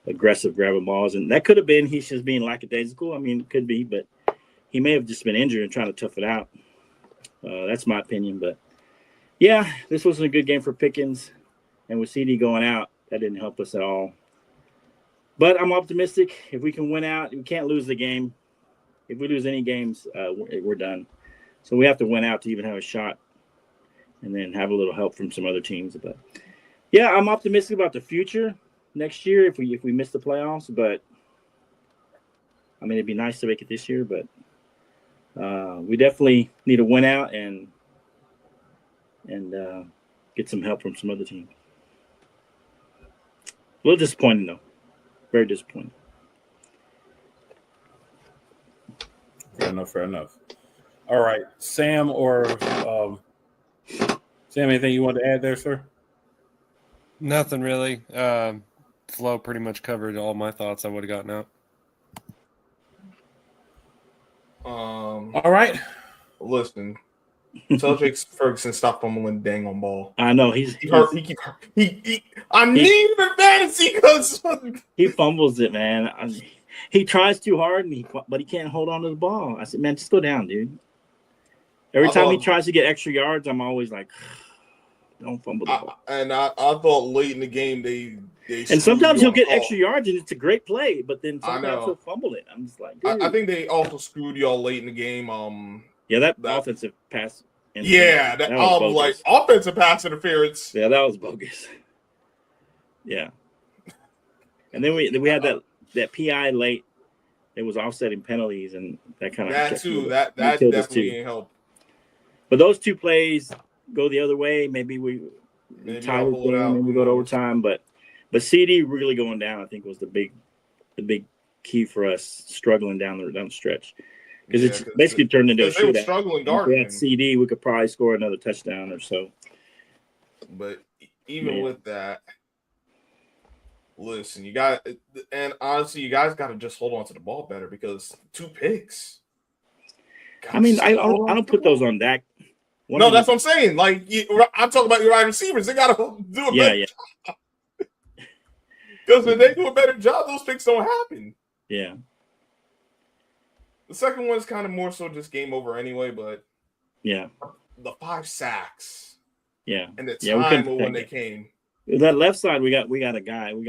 aggressive grabbing balls. And that could have been he's just being lackadaisical. I mean, it could be. But he may have just been injured and trying to tough it out. That's my opinion. But, yeah, this wasn't a good game for Pickens. And with CD going out, that didn't help us at all. But I'm optimistic. If we can win out, we can't lose the game. If we lose any games, we're done. So we have to win out to even have a shot and then have a little help from some other teams. But, yeah, I'm optimistic about the future next year if we miss the playoffs. But, I mean, it'd be nice to make it this year. But we definitely need to win out and get some help from some other teams. A little disappointing, though. Very disappointing. Fair enough. All right. Sam anything you want to add there, sir? Nothing really. Flo pretty much covered all my thoughts I would have gotten out. All right. Listen, tell Jake Ferguson stop fumbling dang on ball. I know he I need him in fantasy because he fumbles it, man. He tries too hard, but he can't hold on to the ball. I said, man, just go down, dude. Every time he tries to get extra yards, I'm always like, don't fumble the ball. I thought late in the game they and sometimes he'll get extra yards and it's a great play, but then sometimes he'll fumble it. I'm just like, I think they also screwed y'all late in the game. Yeah, that offensive pass. Yeah, that like offensive pass interference. Yeah, that was bogus. Yeah, and then we had that PI late. It was offsetting penalties and that kind of that definitely didn't help. But those 2 plays go the other way. Maybe we tie the game, maybe we go to overtime. But CD really going down, I think, was the big key for us struggling down the stretch. Because it's basically turned into a shootout. Struggling if we had CD, we could probably score another touchdown or so. But even with that, listen, you guys got to just hold on to the ball better because 2 picks. I mean, I don't put those on Dak. No, that's what I'm saying. Like, I'm talking about your wide receivers. They got to do a better job. Because when they do a better job, those picks don't happen. Yeah. The second one is kind of more so just game over anyway, but yeah, the 5 sacks. Yeah. And the time when they came. That left side, we got a guy. We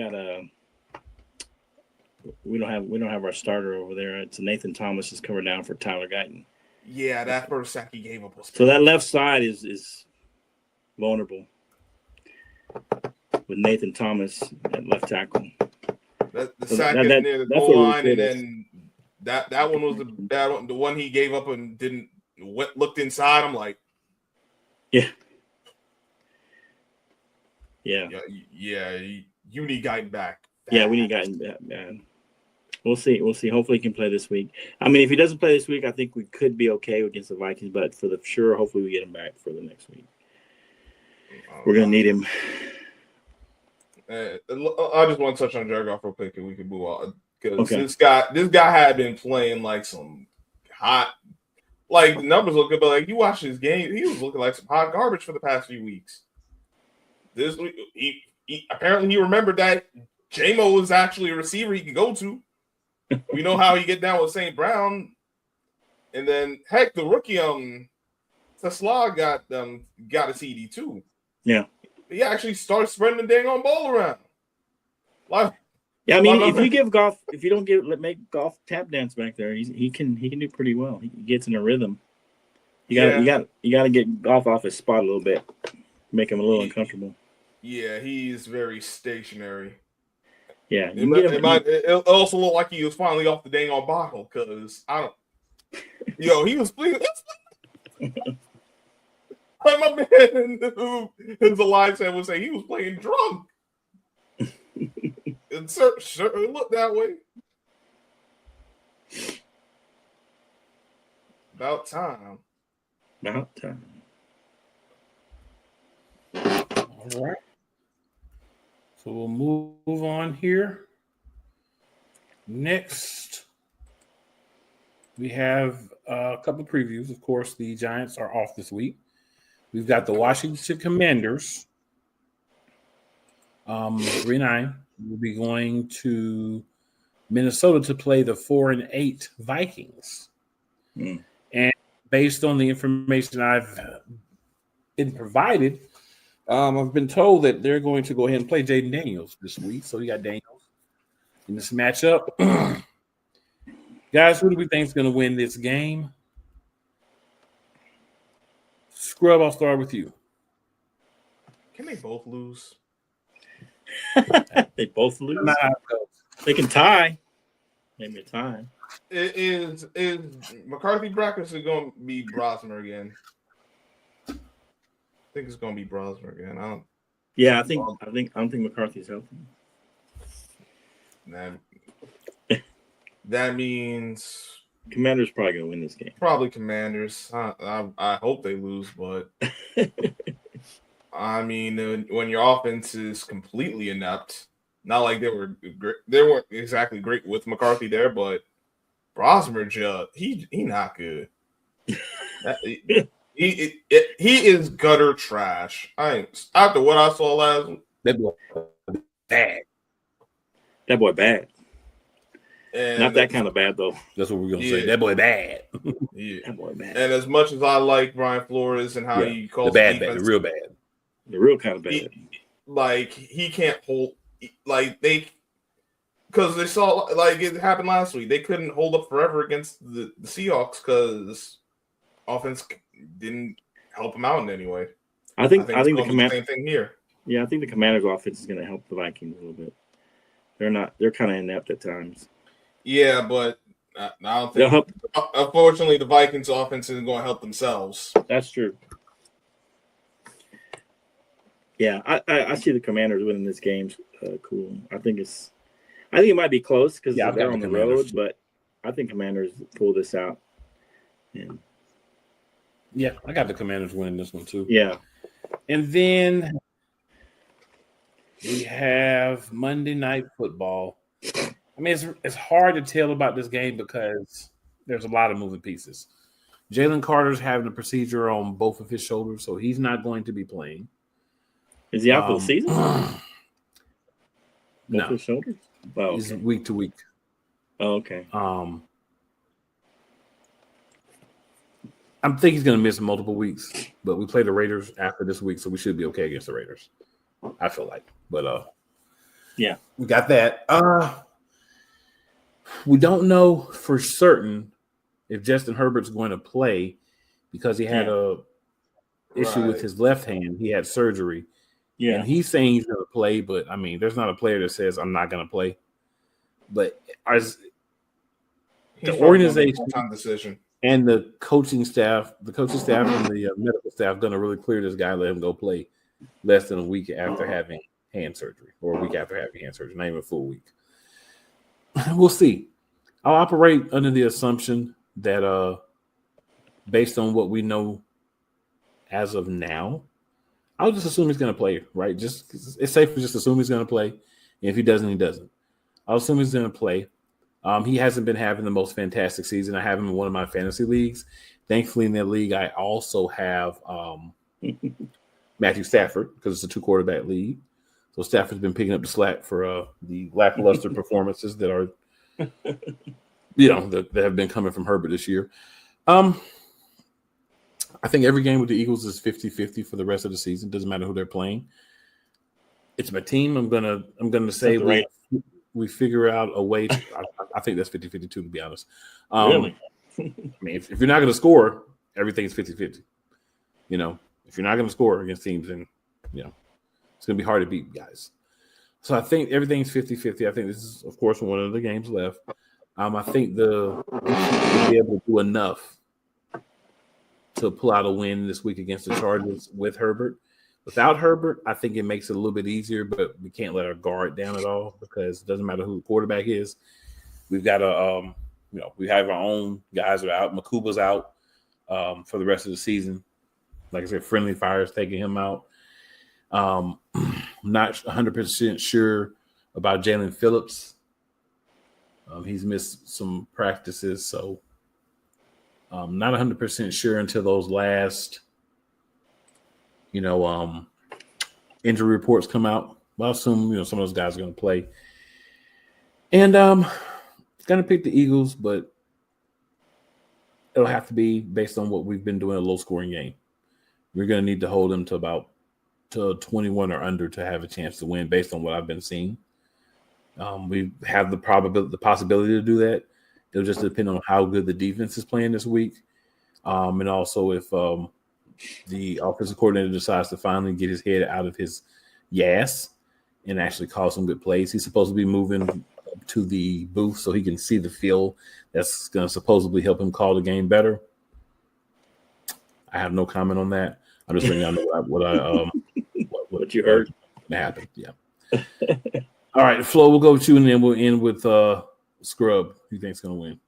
don't have our starter over there. It's Nathan Thomas is coming down for Tyler Guyton. Yeah, that first sack he gave up was so that left side is vulnerable with Nathan Thomas at left tackle. The So sack that- is that- near the that's goal what line, and it is. then that one was the bad one. The one he gave up and didn't looked inside. I'm like, Yeah. yeah, you need Guyton back. Yeah, we need Guyton back, man. We'll see. Hopefully he can play this week. I mean, if he doesn't play this week, I think we could be okay against the Vikings, but for the sure, hopefully we get him back for the next week. We're going to need him. I just want to touch on Jared Goff real quick and we can move on. Because Okay. this guy had been playing like some hot, like the numbers look good, but like you watch his game, he was looking like some hot garbage for the past few weeks. This week, he apparently he remembered that J-Mo is actually a receiver he can go to. We know how he get down with St. Brown, and then heck, the rookie Tesla got a CD too. Yeah. He actually started spreading the dang on ball around. Like, Yeah, I mean, if you don't make Goff tap dance back there, he can do pretty well. He gets in a rhythm. You got to get Goff off his spot a little bit, make him a little uncomfortable. Yeah, he's very stationary. Yeah, it also looked like he was finally off the dang on bottle because he was playing. Like my man who is alive said would say he was playing drunk. It certainly looked that way. About time. All right. So we'll move on here. Next, we have a couple of previews. Of course, the Giants are off this week. We've got the Washington Commanders. 3-9 will be going to Minnesota to play the 4-8 Vikings. And based on the information I've been provided, I've been told that they're going to go ahead and play Jaden Daniels this week. So we got Daniels in this matchup. Guys, who do we think is going to win this game? Scrub, I'll start with you. Can they both lose? They both lose. They can tie. Maybe a tie. Is McCarthy Brackers going to be Brosmer again? I think it's going to be Brosmer again. I don't think McCarthy's healthy. That means Commanders probably going to win this game. Probably Commanders. I hope they lose, but I mean, when your offense is completely inept, not like they weren't exactly great with McCarthy there, but Brosmer, he not good. He is gutter trash. After what I saw last week, that boy bad. That boy bad. And not that kind of bad though. That's what we're gonna say. That boy bad. Yeah, that boy bad. And as much as I like Brian Flores and how he calls the real bad, the real kind of bad. He can't hold because they saw like it happened last week. They couldn't hold up forever against the Seahawks because offense didn't help them out in any way. I think the same thing here. Yeah, I think the Commanders' offense is going to help the Vikings a little bit. They're kind of inept at times. Yeah, but I don't think. Unfortunately, the Vikings' offense isn't going to help themselves. That's true. Yeah, I see the Commanders winning this game. Cool. I think it might be close because they're on the road, but I think Commanders pull this out. Yeah, I got the Commanders winning this one too. Yeah, and then we have Monday Night Football. I mean, it's hard to tell about this game because there's a lot of moving pieces. Jalen Carter's having a procedure on both of his shoulders, so he's not going to be playing. Is he out for the season? No. His shoulders? Oh, okay. He's week to week. Oh, okay. I think he's going to miss multiple weeks, but we play the Raiders after this week, so we should be okay against the Raiders. I feel like, but yeah, we got that. We don't know for certain if Justin Herbert's going to play because he had a issue with his left hand. He had surgery. Yeah, and he's saying he's going to play, but I mean, there's not a player that says I'm not going to play. but He's the probably gonna make a organization full-time decision. and the coaching staff and the medical staff gonna really clear this guy, let him go play less than a week after having hand surgery, or a week after having hand surgery, not even a full week. We'll see. I'll operate under the assumption that based on what we know as of now, I'll just assume he's going to play, right? Just it's safe to just assume he's going to play. And if he doesn't, he doesn't. I'll assume he's going to play. He hasn't been having the most fantastic season. I have him in one of my fantasy leagues. Thankfully, in that league, I also have Matthew Stafford, because it's a 2-quarterback league. So Stafford's been picking up the slack for the lackluster performances that are, that have been coming from Herbert this year. I think every game with the Eagles is 50-50 for the rest of the season. Doesn't matter who they're playing. It's my team. I'm gonna say we figure out a way. I think that's 50-52, to be honest. Really? I mean, if you're not going to score, everything's 50-50. If you're not going to score against teams, then it's going to be hard to beat guys. So I think everything's 50-50. I think this is, of course, one of the games left. I think the defense will be able to do enough to pull out a win this week against the Chargers with Herbert. Without Herbert, I think it makes it a little bit easier, but we can't let our guard down at all, because it doesn't matter who the quarterback is. We've got we have our own guys that are out. Makuba's out for the rest of the season. Like I said, Friendly Fire's taking him out. Not 100% sure about Jalen Phillips. He's missed some practices, so not 100% sure until those last, injury reports come out. Well, I assume, some of those guys are going to play. And going to pick the Eagles, but it'll have to be based on what we've been doing, a low-scoring game. We're going to need to hold them to 21 or under to have a chance to win, based on what I've been seeing. We have the possibility to do that. It'll just depend on how good the defense is playing this week, and also if the offensive coordinator decides to finally get his head out of his yas and actually call some good plays. He's supposed to be moving to the booth so he can see the field. That's going to supposedly help him call the game better. I have no comment on that. I'm just letting y'all know what you heard happened. Yeah. All right, Flo, we'll go with you, and then we'll end with Scrub. Who you think's going to win?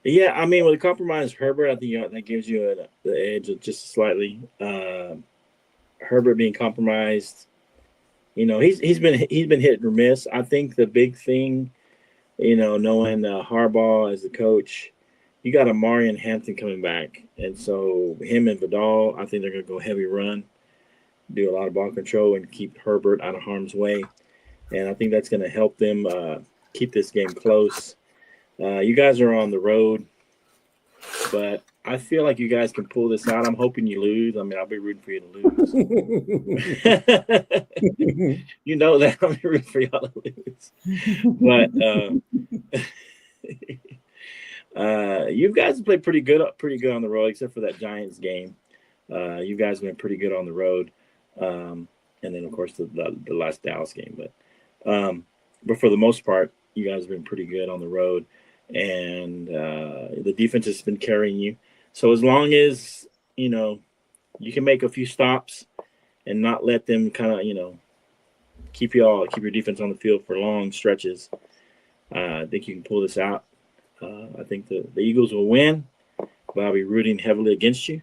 Yeah, I mean, with a compromised Herbert, I think that gives you the edge of just slightly. Herbert being compromised, he's been hit or miss. I think the big thing, knowing Harbaugh as the coach, you got Amari and Hampton coming back, and so him and Vidal, I think they're going to go heavy run, do a lot of ball control, and keep Herbert out of harm's way. And I think that's going to help them keep this game close. You guys are on the road, but I feel like you guys can pull this out. I'm hoping you lose. I mean, I'll be rooting for you to lose. You know that. I'll be rooting for y'all to lose. But you guys played pretty good on the road, except for that Giants game. You guys went pretty good on the road. And then, of course, the last Dallas game. But for the most part, you guys have been pretty good on the road. And the defense has been carrying you. So as long as, you can make a few stops and not let them kind of, keep your defense on the field for long stretches, I think you can pull this out. I think the Eagles will win, but I'll be rooting heavily against you.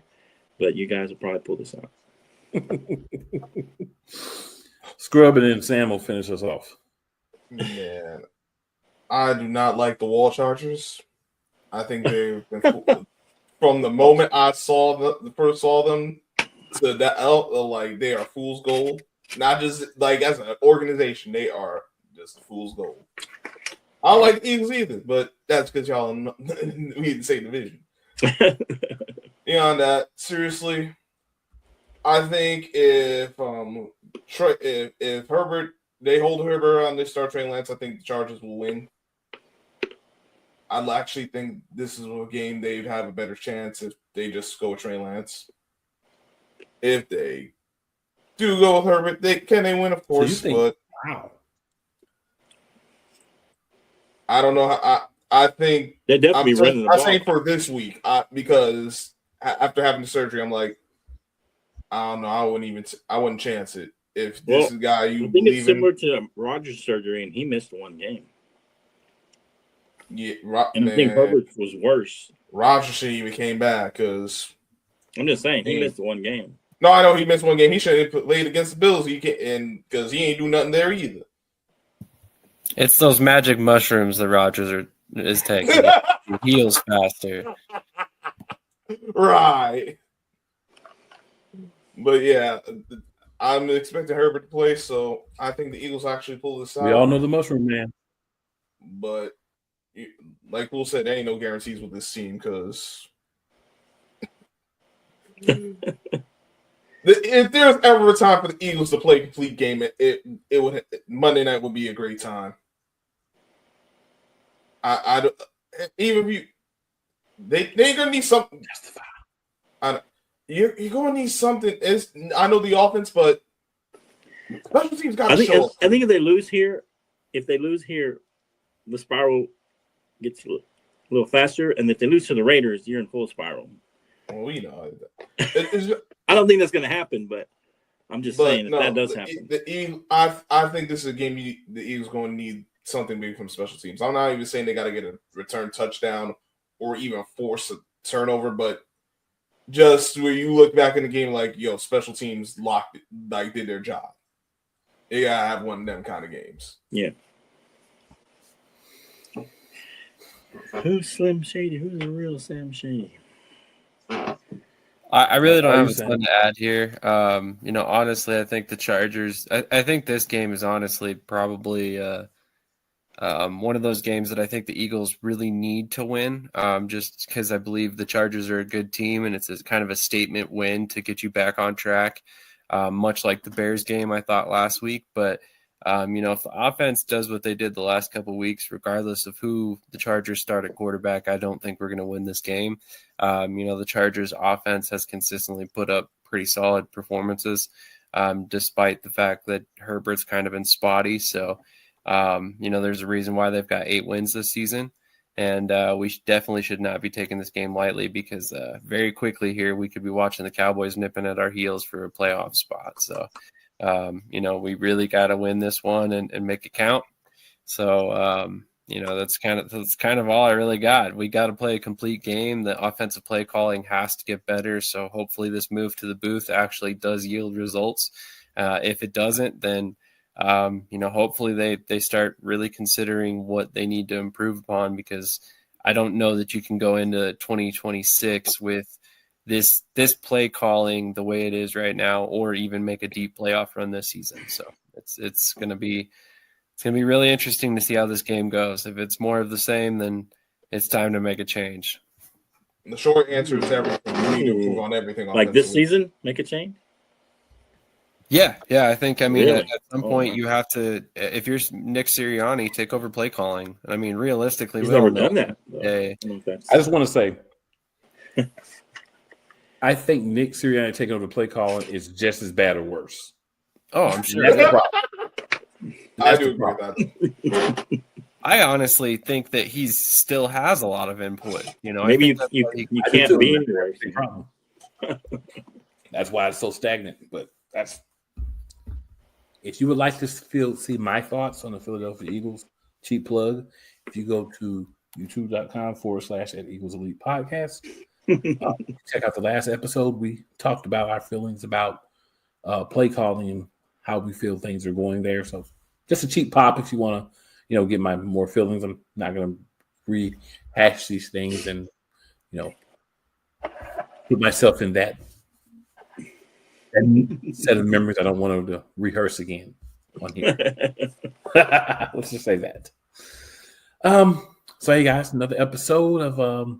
But you guys will probably pull this out. Scrub, and then Sam will finish us off. Man, I do not like the Wall Chargers. I think they've been from the moment I first saw them to that, they are fool's gold. Not just as an organization, they are just fool's gold. I don't like the Eagles either, but that's because y'all we in the same division. Beyond that, seriously, I think if Herbert, they hold Herbert on, they start Trey Lance, I think the Chargers will win. I actually think this is a game they'd have a better chance if they just go with Trey Lance. If they do go with Herbert, they win, of course. Wow. I don't know. I think They're definitely running the ball. I'm saying for this week because after having the surgery, I'm like, I don't know. I wouldn't chance it if this is a guy you I think believe it's similar to Rodgers' surgery, and he missed one game. Yeah, and I think Herbert was worse. Rodgers should even came back because I'm just saying he missed one game. No, I know he missed one game. He should have played against the Bills. Because he ain't do nothing there either. It's those magic mushrooms that Rodgers is taking. He heals faster. Right. But yeah, I'm expecting Herbert to play, so I think the Eagles actually pull this out. We all know the mushroom man. But like Will said, there ain't no guarantees with this team because if there's ever a time for the Eagles to play a complete game, it would Monday night would be a great time. I even if you they're gonna need something. You're gonna need something. I know the offense, but special teams got to show up. I think if they lose here, the spiral gets a little faster, and if they lose to the Raiders, you're in full spiral. Well, you know, I don't think that's going to happen, but I'm just saying that does happen. I think this is a game the Eagles going to need something big from special teams. I'm not even saying they got to get a return touchdown or even force a turnover, but just where you look back in the game like, yo, special teams did their job. You got to have one of them kind of games. Yeah. Who's Slim Shady? Who's the real Sam Shady? I really don't have a ton to add here. Honestly, I think the Chargers. I think this game is honestly probably one of those games that I think the Eagles really need to win. Just because I believe the Chargers are a good team, and it's kind of a statement win to get you back on track. Much like the Bears game I thought last week, but. If the offense does what they did the last couple of weeks, regardless of who the Chargers start at quarterback, I don't think we're going to win this game. The Chargers offense has consistently put up pretty solid performances, despite the fact that Herbert's kind of been spotty. So, there's a reason why they've got 8 wins this season. And we definitely should not be taking this game lightly because very quickly here we could be watching the Cowboys nipping at our heels for a playoff spot. So, we really got to win this one and make it count. So, that's kind of all I really got. We got to play a complete game. The offensive play calling has to get better. So hopefully this move to the booth actually does yield results. If it doesn't, then, hopefully they start really considering what they need to improve upon, because I don't know that you can go into 2026 with this play calling the way it is right now, or even make a deep playoff run this season. So it's going to be really interesting to see how this game goes. If it's more of the same, then it's time to make a change. The short answer is everything. We need to improve on everything. Like this season, make a change? Yeah. I think, really? at some point you have to, if you're Nick Sirianni, take over play calling. I mean, realistically, he's never done that. I just want to say, I think Nick Sirianni taking over play calling is just as bad or worse. Oh, I'm sure. That's the problem. I do agree with that. I honestly think that he still has a lot of input. Maybe you can't be anywhere. That's why it's so stagnant. But if you would like to see my thoughts on the Philadelphia Eagles, cheap plug, if you go to youtube.com/@Eagles Elite Podcast. Check out the last episode. We talked about our feelings about play calling and how we feel things are going there. So just a cheap pop if you want to, get my more feelings. I'm not going to rehash these things and, put myself in that set of memories I don't want to rehearse again on here. Let's just say that. So hey guys, another episode of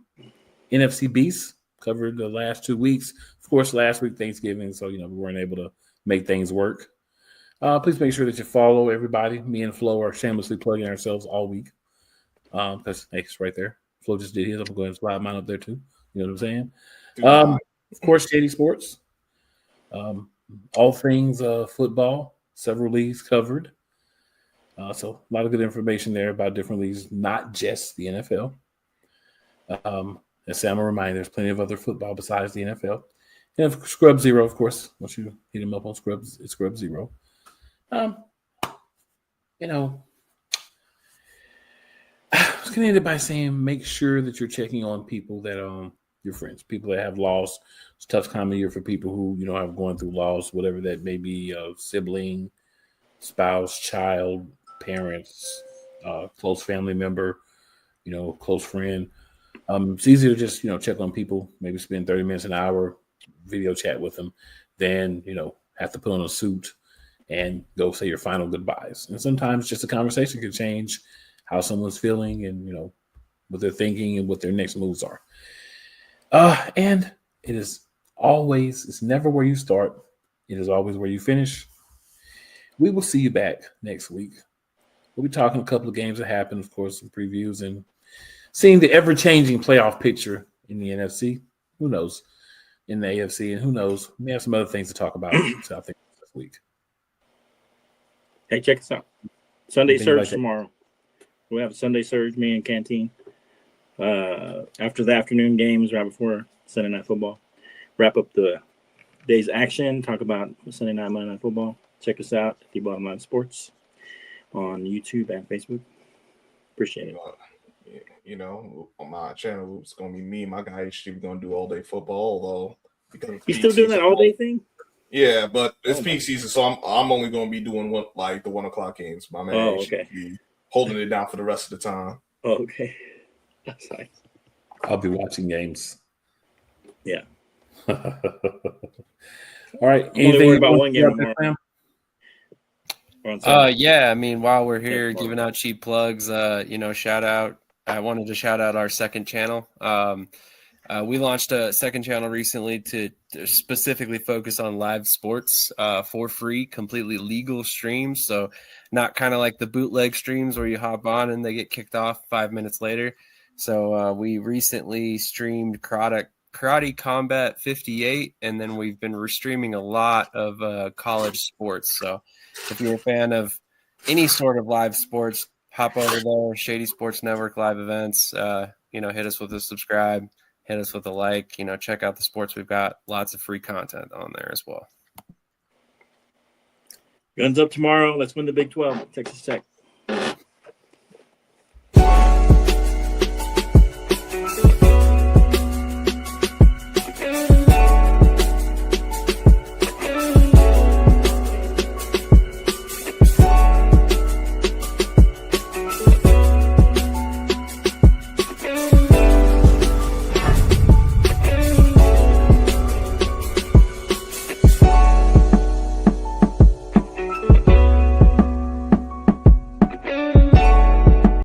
NFC Beast. Covered the last 2 weeks. Of course, last week Thanksgiving, so we weren't able to make things work. Please make sure that you follow everybody. Me and Flo are shamelessly plugging ourselves all week. Because it's right there. Flo just did his. I'm going to slide mine up there too. You know what I'm saying? Of course, Shady Sports. All things football. Several leagues covered. So a lot of good information there about different leagues, not just the NFL. And Sam will remind there's plenty of other football besides the NFL. And Scrub Zero, of course. Once you hit him up on Scrubs, it's Scrub Zero. You know, I was going to end it by saying make sure that you're checking on people that your friends, people that have lost. It's a tough time of year for people who, you know, have going through loss, whatever that may be, sibling, spouse, child, parents, close family member, you know, close friend. It's easier to just, you know, check on people, maybe spend 30 minutes, an hour, video chat with them, than, you know, have to put on a suit and go say your final goodbyes. And sometimes just a conversation can change how someone's feeling and, you know, what they're thinking and what their next moves are. And it is always, it's never where you start. It is always where you finish. We will see you back next week. We'll be talking a couple of games that happened, of course, some previews and seeing the ever-changing playoff picture in the NFC. Who knows? In the AFC, and who knows? We have some other things to talk about. So I think this week. Hey, check us out. Sunday Anything Surge like that? tomorrow. We'll have a Sunday Surge, me and Canteen. After the afternoon games, right before Sunday Night Football. Wrap up the day's action, talk about Sunday Night, Monday Night Football. Check us out at The Bottom Line Sports on YouTube and Facebook. Appreciate it. You know, on my channel, it's going to be me and my guy. We're going to do all day football, although because You still doing that all day thing? Yeah, but it's peak season, so I'm only going to be doing the 1 o'clock games. My man should be holding it down for the rest of the time. Oh, okay. That's nice. I'll be watching games. Yeah. All right. I'm only worried about one game tomorrow. Yeah, I mean, while we're here giving out cheap plugs, you know, I wanted to shout out our second channel. We launched a second channel recently to specifically focus on live sports for free, completely legal streams. So not kind of like the bootleg streams where you hop on and they get kicked off 5 minutes later. So we recently streamed Karate Combat 58, and then we've been restreaming a lot of college sports. So if you're a fan of any sort of live sports, hop over there, Shady Sports Network live events. You know, hit us with a subscribe, hit us with a like. You know, check out the sports. We've got lots of free content on there as well. Guns up tomorrow. Let's win the Big 12. Texas Tech.